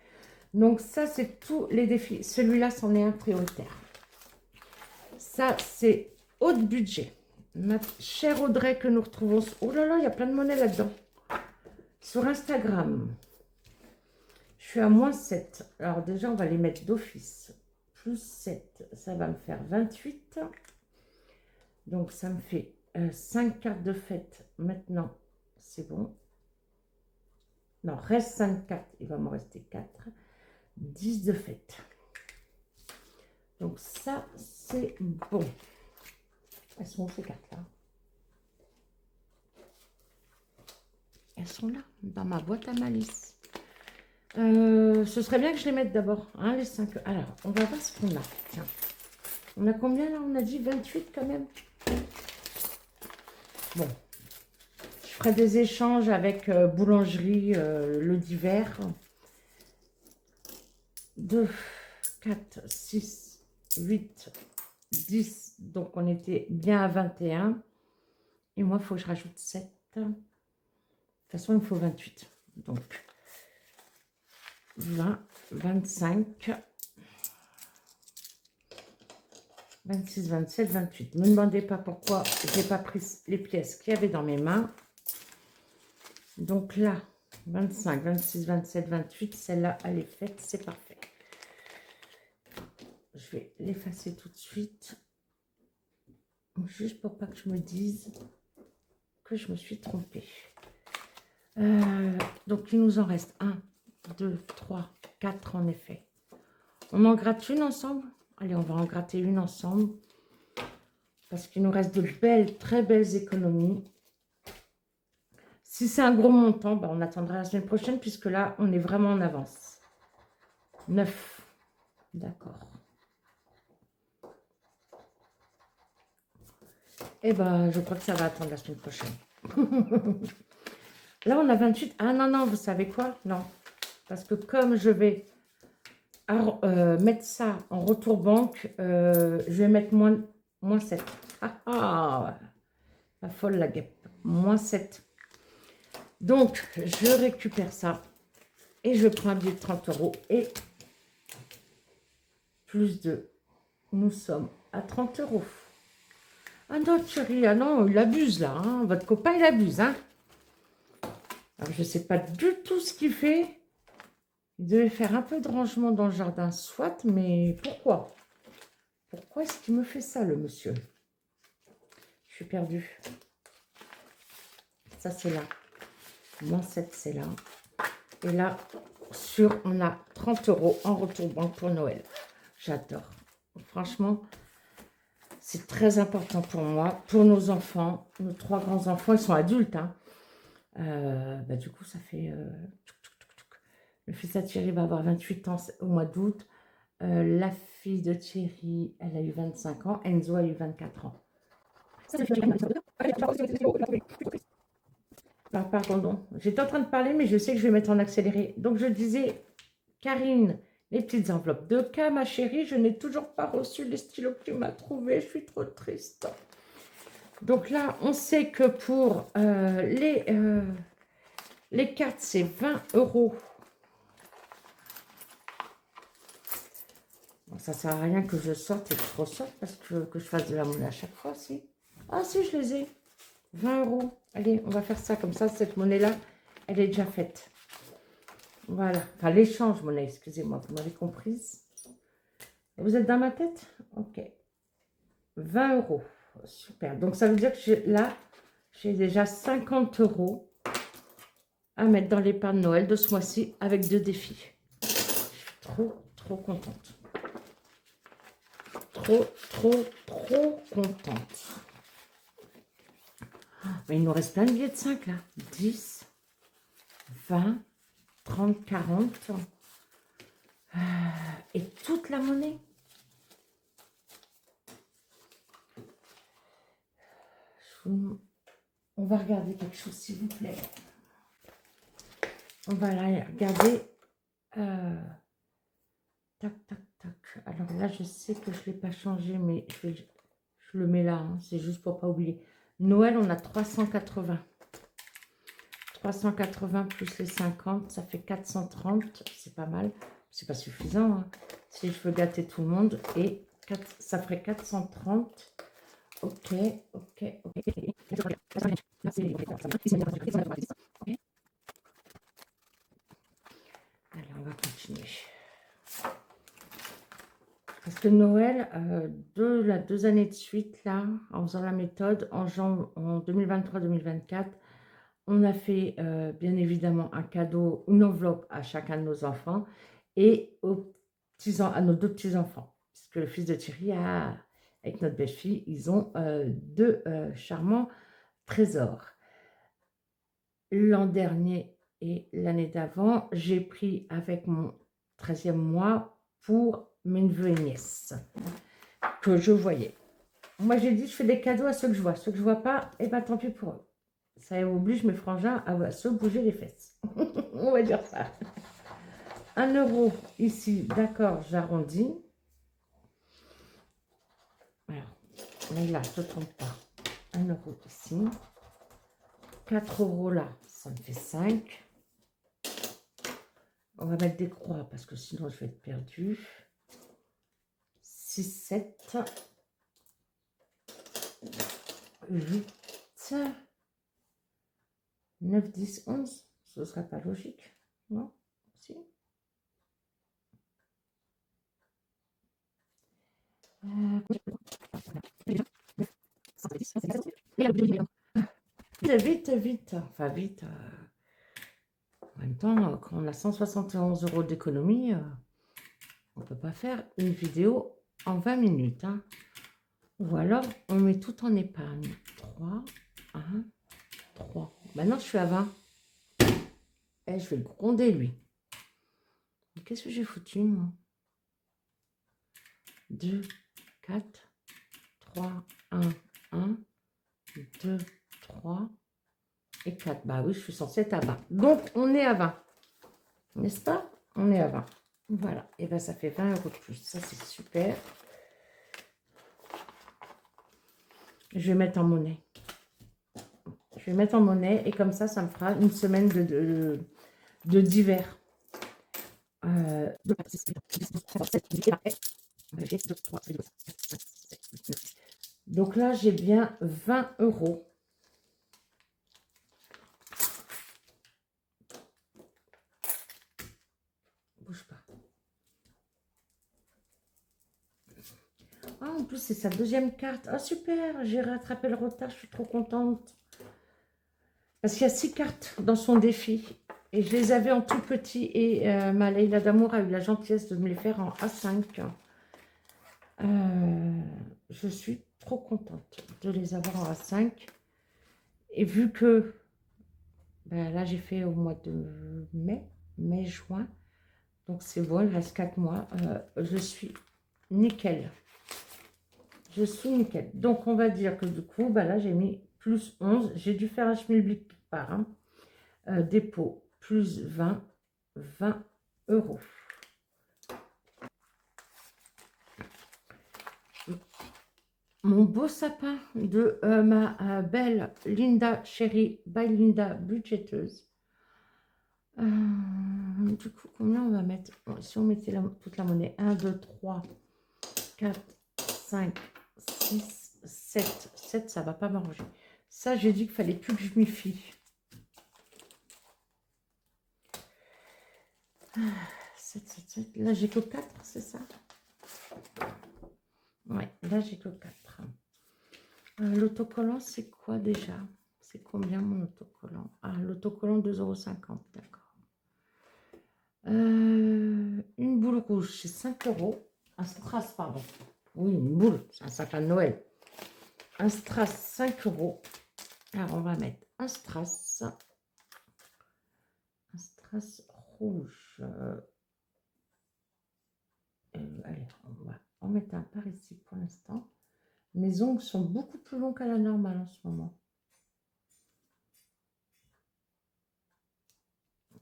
Donc ça, c'est tous les défis. Celui-là, c'en est un prioritaire. Ça, c'est haut de budget. Ma chère Audrey que nous retrouvons. Oh là là, il y a plein de monnaie là-dedans. Sur Instagram. Je suis à -7. Alors déjà, on va les mettre d'office. +7, ça va me faire 28. Donc ça me fait 5 cartes de fête. Maintenant, c'est bon. Non, reste 5 cartes. Il va m'en rester 4. 10 de fête. Donc ça, c'est bon. Elles sont où ces cartes-là? Elles sont là, dans ma boîte à malice. Ce serait bien que je les mette d'abord, hein, les 5. Alors, on va voir ce qu'on a. Tiens. On a combien là? On a dit 28 quand même. Bon. Je ferai des échanges avec boulangerie le d'hiver. 2, 4, 6, 8, 10. Donc, on était bien à 21. Et moi, il faut que je rajoute 7. De toute façon, il me faut 28. Donc, 20, 25, 26, 27, 28. Ne me demandez pas pourquoi je n'ai pas pris les pièces qu'il y avait dans mes mains. Donc là, 25, 26, 27, 28, celle-là, elle est faite, c'est parfait. Je vais l'effacer tout de suite. Juste pour pas que je me dise que je me suis trompée. Donc, il nous en reste 1, 2, 3, 4 en effet. On en gratte une ensemble? Allez, on va en gratter une ensemble. Parce qu'il nous reste de belles, très belles économies. Si c'est un gros montant, bah, on attendra la semaine prochaine puisque là, on est vraiment en avance. 9. D'accord. Eh ben, je crois que ça va attendre la semaine prochaine. Là, on a 28. Ah non, non, vous savez quoi? Non. Parce que comme je vais mettre ça en retour banque, je vais mettre moins 7. Ah, la folle la guêpe. -7. Donc, je récupère ça et je prends un billet de 30 € et plus 2. Nous sommes à 30 €. Ah non, chérie, ah non, il abuse là. Hein. Votre copain, il abuse. Hein. Alors, je ne sais pas du tout ce qu'il fait. Il devait faire un peu de rangement dans le jardin, soit, mais pourquoi? Pourquoi est-ce qu'il me fait ça, le monsieur? Je suis perdue. Ça, c'est là. -7, c'est là. Et là, on a 30 € en retour banque pour Noël. J'adore. Franchement, C'est très important pour moi, pour nos enfants, nos 3 grands-enfants, ils sont adultes. Hein. Bah, du coup, ça fait... Le fils à Thierry va avoir 28 ans au mois d'août. La fille de Thierry, elle a eu 25 ans. Enzo a eu 24 ans. Pardon, j'étais en train de parler, mais je sais que je vais mettre en accéléré. Donc, je disais, Karine, les petites enveloppes de cas, ma chérie, je n'ai toujours pas reçu les stylos que tu m'as trouvés. Je suis trop triste. Donc là, on sait que pour les cartes, c'est 20 €. Bon, ça ne sert à rien que je sorte et que je ressorte parce que je fasse de la monnaie à chaque fois, si. Ah si, je les ai. 20 €. Allez, on va faire ça comme ça. Cette monnaie-là, elle est déjà faite. Voilà. Enfin, l'échange monnaie, excusez-moi, vous m'avez comprise. Vous êtes dans ma tête? Ok. 20 €. Super. Donc, ça veut dire que là, j'ai déjà 50 € à mettre dans l'épargne Noël de ce mois-ci avec 2 défis. Je suis trop contente. Trop contente. Mais il nous reste plein de billets de 5 là. 10, 20, 30, 40. Et toute la monnaie. On va regarder quelque chose, s'il vous plaît. On va la regarder. Tac, tac, tac. Alors là, je sais que je ne l'ai pas changé, mais je le mets là. Hein, c'est juste pour ne pas oublier. Noël, on a 380. 380 plus les 50, ça fait 430. C'est pas mal. C'est pas suffisant. Hein, si je veux gâter tout le monde. Et 4, ça ferait 430. Ok. Allez, on va continuer. Parce que Noël, 2 années de suite, là, en faisant la méthode, en 2023-2024, on a fait bien évidemment un cadeau, une enveloppe à chacun de nos enfants et à nos 2 petits-enfants. Puisque le fils de Thierry, avec notre belle-fille, ils ont 2 charmants trésors. L'an dernier et l'année d'avant, j'ai pris avec mon 13e mois pour mes neveux et nièces que je voyais. Moi, j'ai dit, je fais des cadeaux à ceux que je vois. Ceux que je ne vois pas, et bien tant pis pour eux. Ça oblige mes frangins à se bouger les fesses. On va dire ça. 1 € ici, d'accord, j'arrondis. Alors, mais là, je ne trompe pas. 1 € ici. 4 € là, ça me fait 5. On va mettre des croix parce que sinon je vais être perdue. 6, 7, 8, 9, 10, 11. Ce ne serait pas logique, non? Si. Vite. Enfin, vite. En même temps, quand on a 171 € d'économie, on ne peut pas faire une vidéo en 20 minutes. Hein. Ou alors, on met tout en épargne. 3, 1, 3. Maintenant, je suis à 20. Et je vais le gronder, lui. Qu'est-ce que j'ai foutu, moi? 2, 4, 3, 1, 1, 2, 3 et 4. Bah oui, je suis censée être à 20. Donc, on est à 20. N'est-ce pas? On est à 20. Voilà. Et bien, ça fait 20 € de plus. Ça, c'est super. Je vais mettre en monnaie. Je vais mettre en monnaie et comme ça, ça me fera une semaine de divers. Donc là, j'ai bien 20 €. Bouge pas. Ah, en plus, c'est sa 2e carte. Ah, super, j'ai rattrapé le retard, je suis trop contente. Parce qu'il y a 6 cartes dans son défi. Et je les avais en tout petit. Et ma Leïla d'amour a eu la gentillesse de me les faire en A5. je suis trop contente de les avoir à 5. Et vu que ben là, j'ai fait au mois de mai, juin. Donc, c'est bon, il reste 4 mois. Je suis nickel. Je suis nickel. Donc, on va dire que du coup, ben là, j'ai mis plus 11. J'ai dû faire un schmilblick par dépôt plus 20 euros. Mon beau sapin de ma belle Linda Chérie by Linda budgéteuse. Du coup, combien on va mettre? Si on mettait toute la monnaie, 1, 2, 3, 4, 5, 6, 7. 7, ça va pas m'arranger. Ça, j'ai dit qu'il fallait plus que je m'y fie. 7, 7, 7. Là, j'ai que 4, c'est ça? Ouais, là, j'ai que 4. L'autocollant, c'est quoi déjà? C'est combien mon autocollant? Ah, l'autocollant, 2,50 €, d'accord. Une boule rouge, c'est 5 €. Un strass, pardon. Oui, une boule, c'est un sapin de Noël. Un strass, 5 €. Alors, on va mettre un strass. Un strass rouge. Allez, on va en mettre un par ici pour l'instant. Mes ongles sont beaucoup plus longs qu'à la normale en ce moment.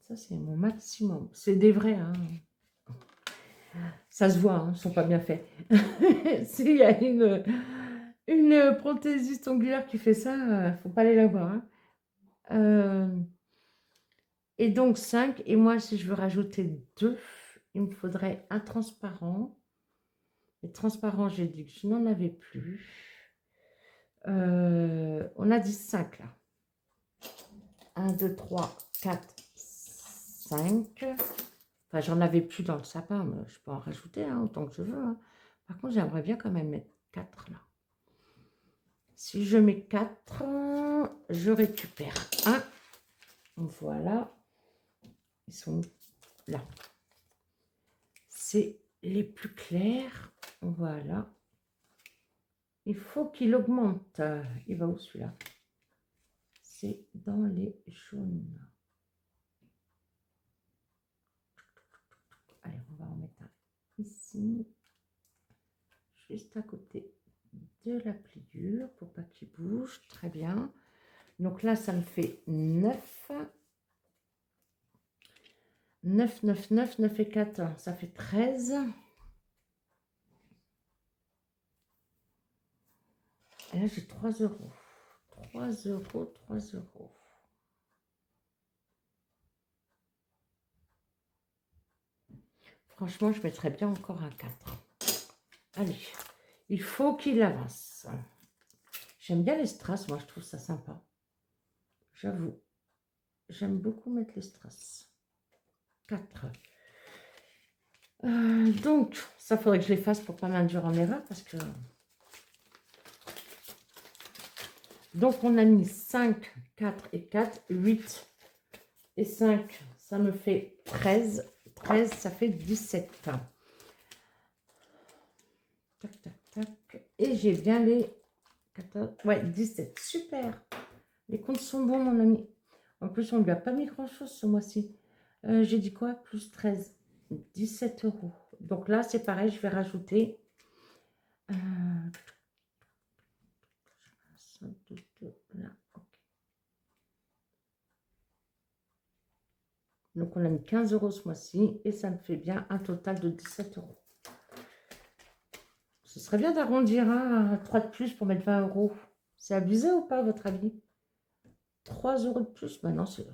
Ça, c'est mon maximum. C'est des vrais, hein. Ça se voit, hein, ils ne sont pas bien faits. S'il y a une prothésiste ongulaire qui fait ça, il ne faut pas aller la voir. Hein. Et donc 5. Et moi, si je veux rajouter 2, il me faudrait un transparent. Les transparents, j'ai dit que je n'en avais plus. On a dit 5 là. 1, 2, 3, 4, 5. Enfin, j'en avais plus dans le sapin, mais je peux en rajouter hein, autant que je veux. Hein. Par contre, j'aimerais bien quand même mettre 4 là. Si je mets 4, je récupère 1. Voilà. Ils sont là. C'est les plus clairs. Voilà. Il faut qu'il augmente. Il va où celui-là? C'est dans les jaunes. Allez, on va en mettre un ici. Juste à côté de la pliure pour pas qu'il bouge. Très bien. Donc là, ça me fait 9. 9, 9, 9, 9 et 4, ça fait 13. Et là, j'ai 3 €. 3 €, 3 €. Franchement, je mettrais bien encore un 4. Allez, il faut qu'il avance. J'aime bien les strass, moi, je trouve ça sympa. J'avoue. J'aime beaucoup mettre les strass. 4. Donc, ça faudrait que je les fasse pour pas m'induire en erreur parce que... Donc, on a mis 5, 4 et 4, 8 et 5, ça me fait 13. 13, ça fait 17. Tac, tac, tac. Et j'ai bien les 14, ouais, 17. Super. Les comptes sont bons, mon ami. En plus, on ne lui a pas mis grand-chose ce mois-ci. J'ai dit quoi? Plus 13. 17 €. Donc là, c'est pareil, je vais rajouter... là, okay. Donc, on a mis 15 € ce mois-ci et ça me fait bien un total de 17 €. Ce serait bien d'arrondir à 3 de plus pour mettre 20 €. C'est abusé ou pas, à votre avis? 3 € de plus? Ben non, c'est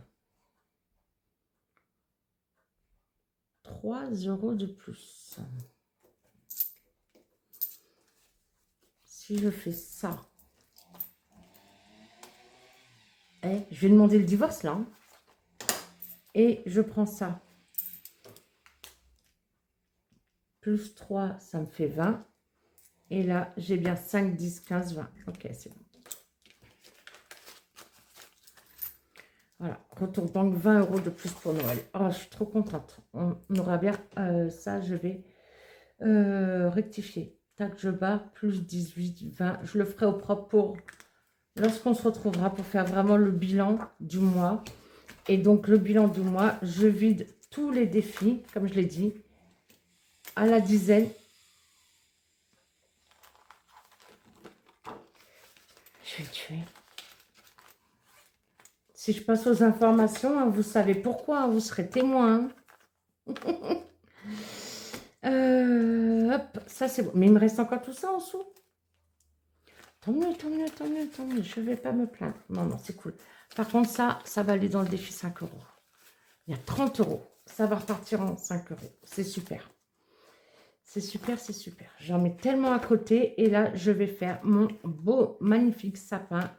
3 € de plus. Si je fais ça, je vais demander le divorce là. Hein. Et je prends ça. Plus 3, ça me fait 20. Et là, j'ai bien 5, 10, 15, 20. Ok, c'est bon. Voilà, retour banque, 20 € de plus pour Noël. Oh, je suis trop contente. On aura bien ça, je vais rectifier. tac, je bats, plus 18, 20. Je le ferai au propre pour lorsqu'on se retrouvera pour faire vraiment le bilan du mois. Et donc, le bilan du mois, je vide tous les défis, comme je l'ai dit, à la dizaine. Je vais le tuer. Si je passe aux informations, hein, vous savez pourquoi, hein, vous serez témoin. Hop, ça c'est bon. Mais il me reste encore tout ça en dessous. Tant mieux, tant mieux, tant mieux, tant mieux. Je ne vais pas me plaindre. Non, non, c'est cool. Par contre, ça va aller dans le défi 5 €. Il y a 30 €. Ça va repartir en 5 €. C'est super. C'est super, c'est super. J'en mets tellement à côté. Et là, je vais faire mon beau, magnifique sapin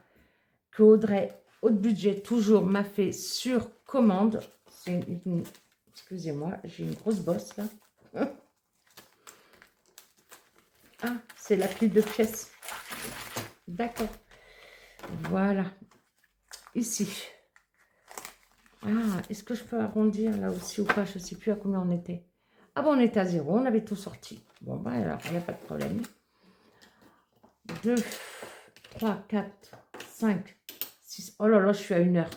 que Audrey, haut de budget, toujours m'a fait sur commande. C'est une... Excusez-moi, j'ai une grosse bosse là. Ah, c'est la pile de pièces. D'accord. Voilà. Ici. Ah, est-ce que je peux arrondir là aussi ou pas? Je ne sais plus à combien on était. Ah bon, on était à 0. On avait tout sorti. Bon, bah alors, il n'y a pas de problème. 2, 3, 4, 5, 6. Oh là là, je suis à 1 heure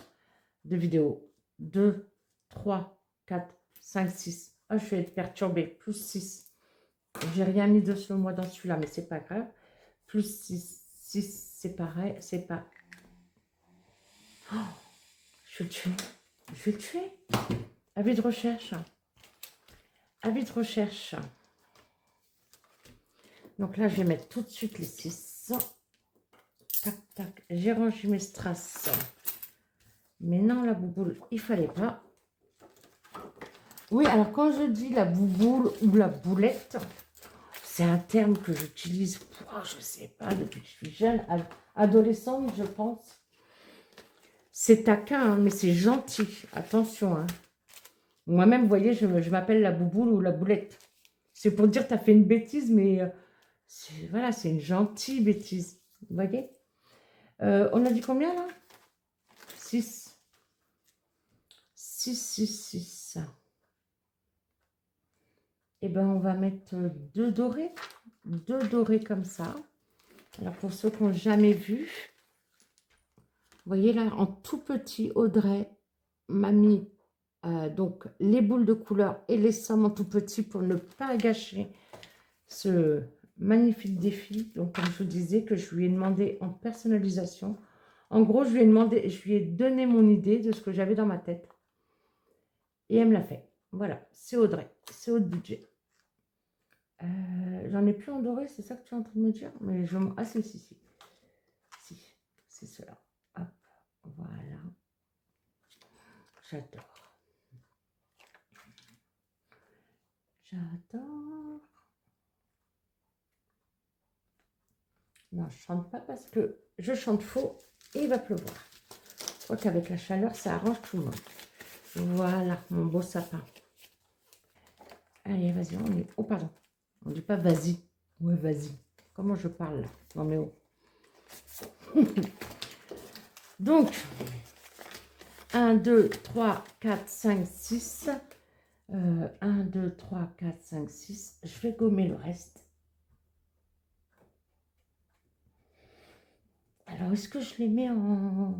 de vidéo. 2, 3, 4, 5, 6. Ah, je vais être perturbée. Plus 6. J'ai rien mis de ce mois dans celui-là, mais c'est pas grave. Plus 6. 6, c'est pareil. C'est pas... Oh, je vais le tuer. Je vais le tuer. Avis de recherche. Avis de recherche. Donc là, je vais mettre tout de suite les 6. Tac, tac. J'ai rangé mes strass. Mais non, la bouboule, il fallait pas. Oui, alors quand je dis la bouboule ou la boulette, c'est un terme que j'utilise, je sais pas, depuis que je suis jeune, adolescente, je pense. C'est taquin, hein, mais c'est gentil. Attention. Hein. Moi-même, vous voyez, je m'appelle la bouboule ou la boulette. C'est pour dire que tu as fait une bêtise, mais voilà, c'est une gentille bêtise. Vous voyez on a dit combien là? 6. 6, 6, 6. Et ben on va mettre 2 dorés. 2 dorés comme ça. Alors pour ceux qui n'ont jamais vu, vous voyez là, en tout petit, Audrey m'a mis donc les boules de couleur et les sommes en tout petit pour ne pas gâcher ce magnifique défi. Donc comme je vous disais, que je lui ai demandé en personnalisation. En gros, je lui ai donné mon idée de ce que j'avais dans ma tête. Et elle me l'a fait. Voilà, c'est Audrey, c'est haut de budget. J'en ai plus en doré, c'est ça que tu es en train de me dire? Mais je... Ah si, si, si. Si, c'est cela. Hop, voilà. J'adore. J'adore. Non, je chante pas parce que je chante faux et il va pleuvoir. Je crois qu'avec la chaleur, ça arrange tout le monde. Voilà, mon beau sapin. Allez, vas-y, on est... Oh, pardon. On ne dit pas vas-y. Ouais, vas-y. Comment je parle là? Non, mais oh. Donc, 1, 2, 3, 4, 5, 6. 1, 2, 3, 4, 5, 6. Je vais gommer le reste. Alors, est-ce que je les mets en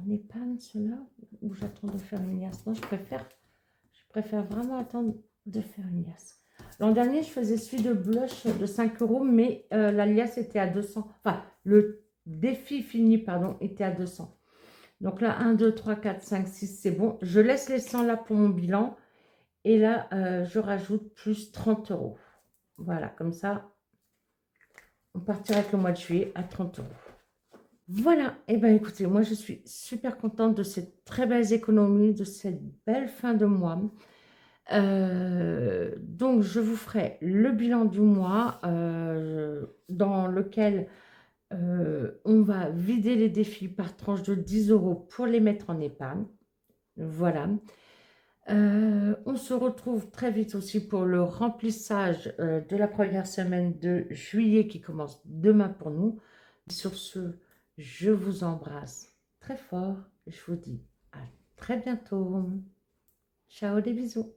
épargne, ceux-là? Ou j'attends de faire une liasse? Non, je préfère vraiment attendre de faire une liasse. L'an dernier, je faisais celui de blush de 5 €, mais la liasse était à 200. Enfin, le défi fini, pardon, était à 200. Donc là, 1, 2, 3, 4, 5, 6, c'est bon. Je laisse les 100 là pour mon bilan. Et là, je rajoute plus 30 €. Voilà, comme ça, on partira avec le mois de juillet à 30 €. Voilà, et bien écoutez, moi je suis super contente de ces très belles économies, de cette belle fin de mois. Donc je vous ferai le bilan du mois dans lequel on va vider les défis par tranche de 10 € pour les mettre en épargne. Voilà. On se retrouve très vite aussi pour le remplissage de la première semaine de juillet qui commence demain pour nous. Sur ce, je vous embrasse très fort. Je vous dis à très bientôt. Ciao, des bisous.